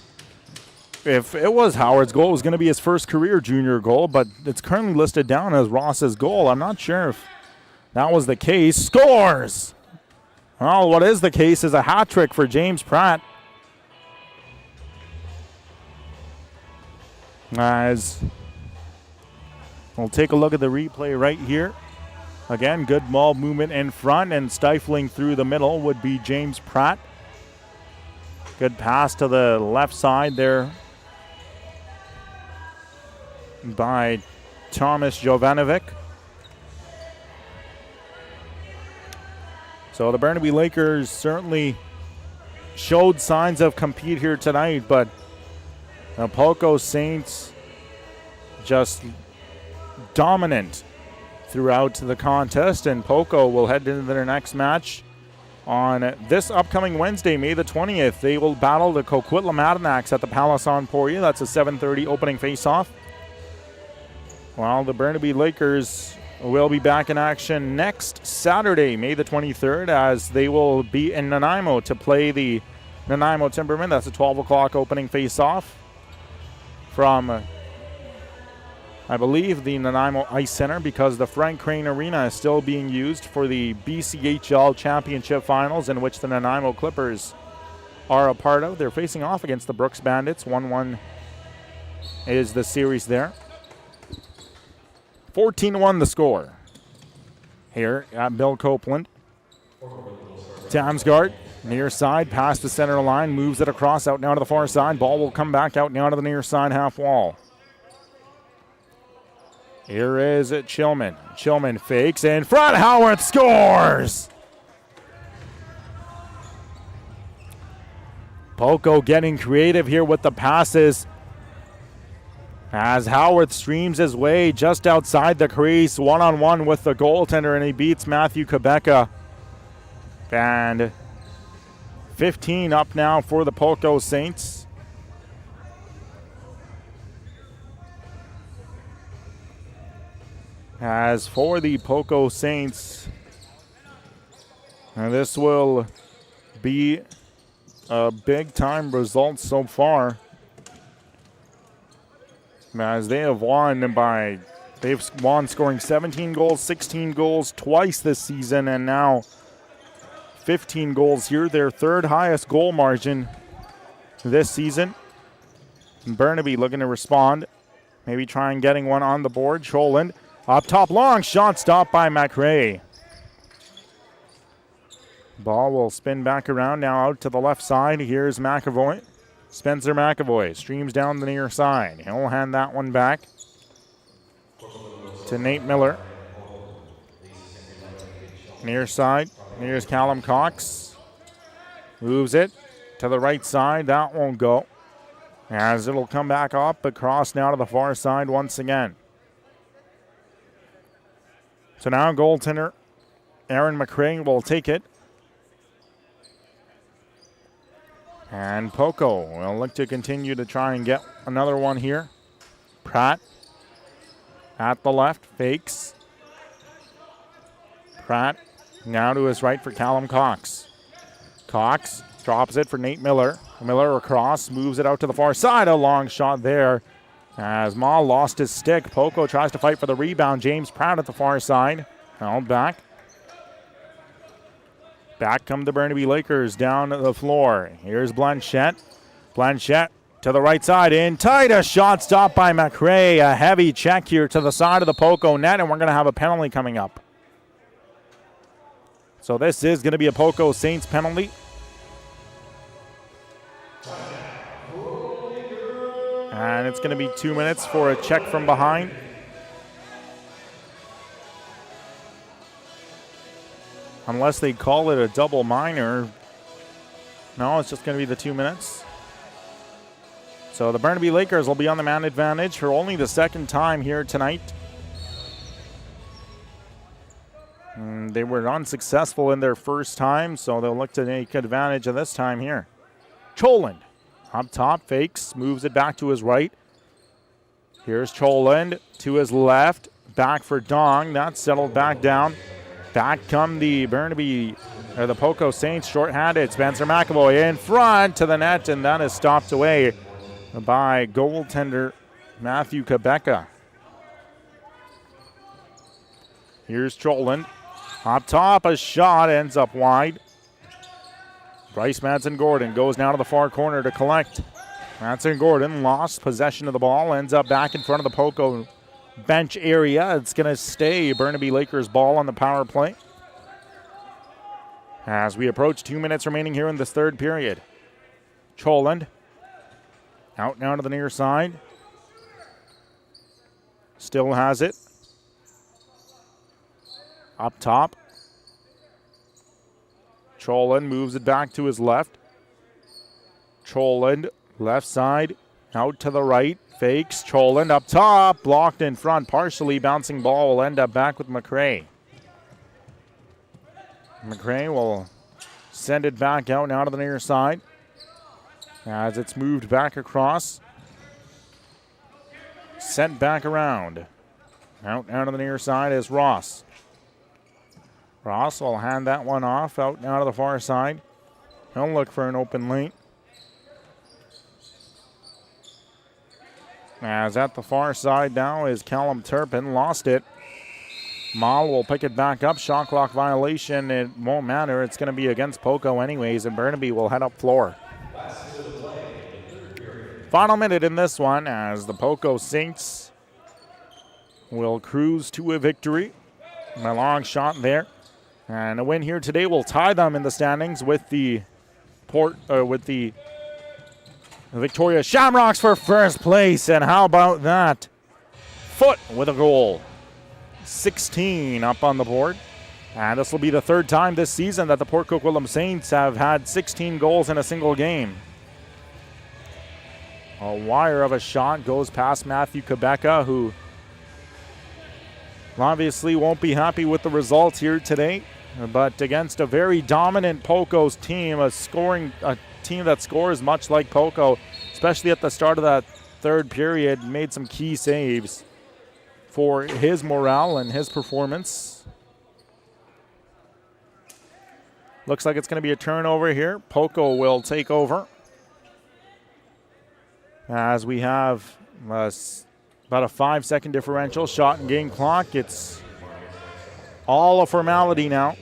If it was Howard's goal, it was going to be his first career junior goal, but it's currently listed down as Ross's goal. I'm not sure if that was the case. Scores! Well, what is the case is a hat trick for James Pratt. As we'll take a look at the replay right here. Again, good ball movement in front, and stifling through the middle would be James Pratt. Good pass to the left side there by Thomas Jovanovic. So the Burnaby Lakers certainly showed signs of compete here tonight, but the Poco Saints just dominant throughout the contest, and Poco will head into their next match on this upcoming Wednesday, May the 20th. They will battle the Coquitlam Adenacks at the Palace on Poirier. That's a 7:30 opening face-off. While the Burnaby Lakers will be back in action next Saturday, May the 23rd, as they will be in Nanaimo to play the Nanaimo Timbermen. That's a 12 o'clock opening face-off from, I believe, the Nanaimo Ice Center, because the Frank Crane Arena is still being used for the BCHL Championship Finals, in which the Nanaimo Clippers are a part of. They're facing off against the Brooks Bandits. 1-1 is the series there. 14-1 the score here at Bill Copeland. Damsgaard, near side, past the center line, moves it across out now to the far side. Ball will come back out now to the near side half wall. Here is Chillman. Chillman fakes in front. Howard scores! Poco getting creative here with the passes, as Howard streams his way just outside the crease, one-on-one with the goaltender, and he beats Matthew Quebeca. And 15 up now for the Poco Saints. As for the Poco Saints, and this will be a big-time result so far, as they've won scoring 17 goals, 16 goals twice this season, and now 15 goals here, their third highest goal margin this season. And Burnaby looking to respond, maybe try and getting one on the board. Choland up top, long shot stopped by McRae. Ball will spin back around now out to the left side. Here's McAvoy. Spencer McAvoy streams down the near side. He'll hand that one back to Nate Miller. Near side. Here's Callum Cox. Moves it to the right side. That won't go. As it'll come back up, but cross now to the far side once again. So now goaltender Aaron McCray will take it. And Poco will look to continue to try and get another one here. Pratt at the left, fakes. Pratt now to his right for Callum Cox. Cox drops it for Nate Miller. Miller across, moves it out to the far side. A long shot there. As Maul lost his stick, Poco tries to fight for the rebound. James Pratt at the far side. Held back. Back come the Burnaby Lakers down the floor. Here's Blanchette. Blanchette to the right side. In tight. A shot stopped by McCray. A heavy check here to the side of the Poco net, and we're going to have a penalty coming up. So this is going to be a Poco Saints penalty. And it's going to be 2 minutes for a check from behind. Unless they call it a double minor. No, it's just going to be the 2 minutes. So the Burnaby Lakers will be on the man advantage for only the second time here tonight. They were unsuccessful in their first time, so they'll look to take advantage of this time here. Choland up top, fakes, moves it back to his right. Here's Choland to his left, back for Dong. That's settled back down. Back come the the Poco Saints shorthanded. Spencer McAvoy in front to the net, and that is stopped away by goaltender Matthew Quebeca. Here's Choland. Up top, a shot ends up wide. Bryce Madsen-Gordon goes now to the far corner to collect. Madsen-Gordon lost possession of the ball, ends up back in front of the Poco bench area. It's going to stay Burnaby Lakers ball on the power play. As we approach 2 minutes remaining here in this third period. Choland out now to the near side. Still has it. Up top. Choland moves it back to his left. Choland, left side, out to the right. Fakes, Choland up top, blocked in front, partially bouncing ball will end up back with McCray. McCray will send it back out now to the near side as it's moved back across. Sent back around. Out now to the near side is Ross. Ross will hand that one off out now to the far side. He'll look for an open lane. As at the far side now is Callum Turpin. Lost it. Mal will pick it back up. Shot clock violation. It won't matter. It's going to be against Poco anyways, and Burnaby will head up floor. Final minute in this one as the Poco Saints will cruise to a victory. A long shot there. And a win here today will tie them in the standings with the Victoria Shamrocks for first place. And how about that? Foot with a goal. 16 up on the board. And this will be the third time this season that the Port Coquitlam Saints have had 16 goals in a single game. A wire of a shot goes past Matthew Quebeca, who obviously won't be happy with the results here today. But against a very dominant Poco's team, a team that scores much like Poco, especially at the start of that third period, made some key saves for his morale and his performance. Looks like it's going to be a turnover here. Poco will take over. As we have about a 5-second differential, shot and game clock. It's all a formality now,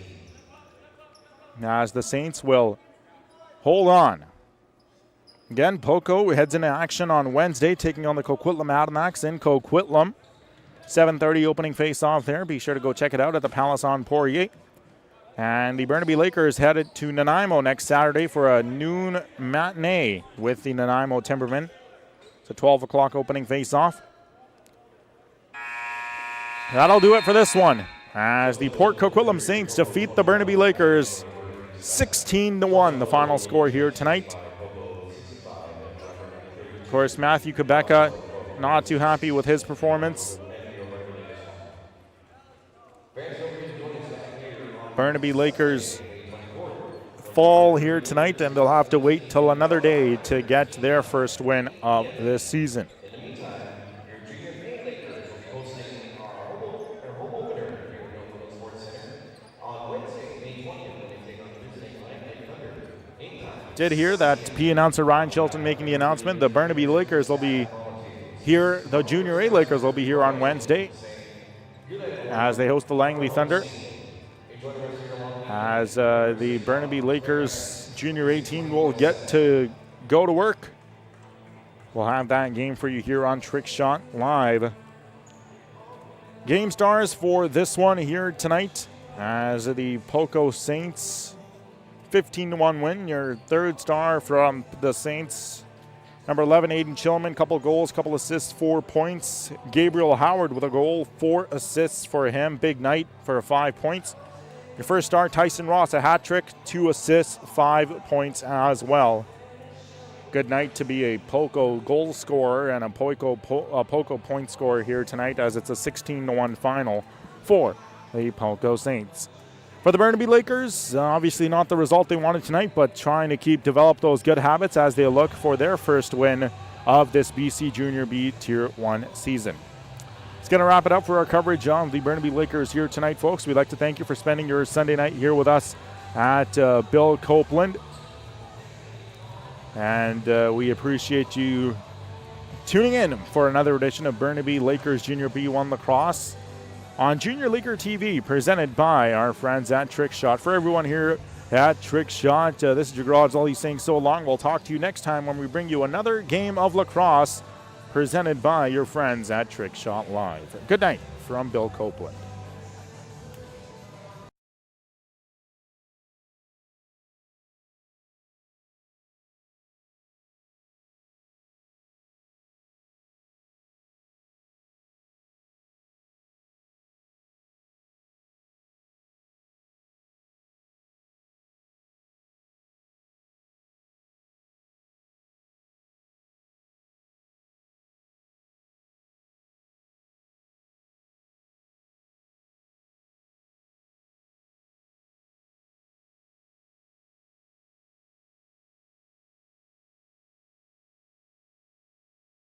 as the Saints will hold on. Again, Poco heads into action on Wednesday, taking on the Coquitlam Adamacs in Coquitlam. 7:30 opening face-off there. Be sure to go check it out at the Palace on Poirier. And the Burnaby Lakers headed to Nanaimo next Saturday for a noon matinee with the Nanaimo Timbermen. It's a 12 o'clock opening face-off. That'll do it for this one. as the Port Coquitlam Saints defeat the Burnaby Lakers 16-1, the final score here tonight. Of course, Matthew Quebeca not too happy with his performance. Burnaby Lakers fall here tonight, and they'll have to wait till another day to get their first win of this season. Did hear that P announcer Ryan Chilton making the announcement. The Burnaby Lakers will be here. The Junior A Lakers will be here on Wednesday as they host the Langley Thunder. As the Burnaby Lakers Junior A team will get to go to work. We'll have that game for you here on Trickshot Live. Game stars for this one here tonight as the Poco Saints 15-1 win. Your third star from the Saints, number 11, Aiden Chillman, couple goals, couple assists, 4 points. Gabriel Howard with a goal, 4 assists for him. Big night for 5 points. Your first star, Tyson Ross, a hat trick, 2 assists, 5 points as well. Good night to be a Poco goal scorer and a Poco point scorer here tonight, as it's a 16-1 final for the Poco Saints. For the Burnaby Lakers, obviously not the result they wanted tonight, but trying to develop those good habits as they look for their first win of this BC Junior B Tier 1 season. It's going to wrap it up for our coverage on the Burnaby Lakers here tonight, folks. We'd like to thank you for spending your Sunday night here with us at Bill Copeland. And we appreciate you tuning in for another edition of Burnaby Lakers Junior B1 Lacrosse on Junior Leaguer TV, presented by our friends at Trickshot. For everyone here at Trickshot, this is your garage Ollie saying so long. We'll talk to you next time when we bring you another game of lacrosse presented by your friends at Trickshot Live. Good night from Bill Copeland.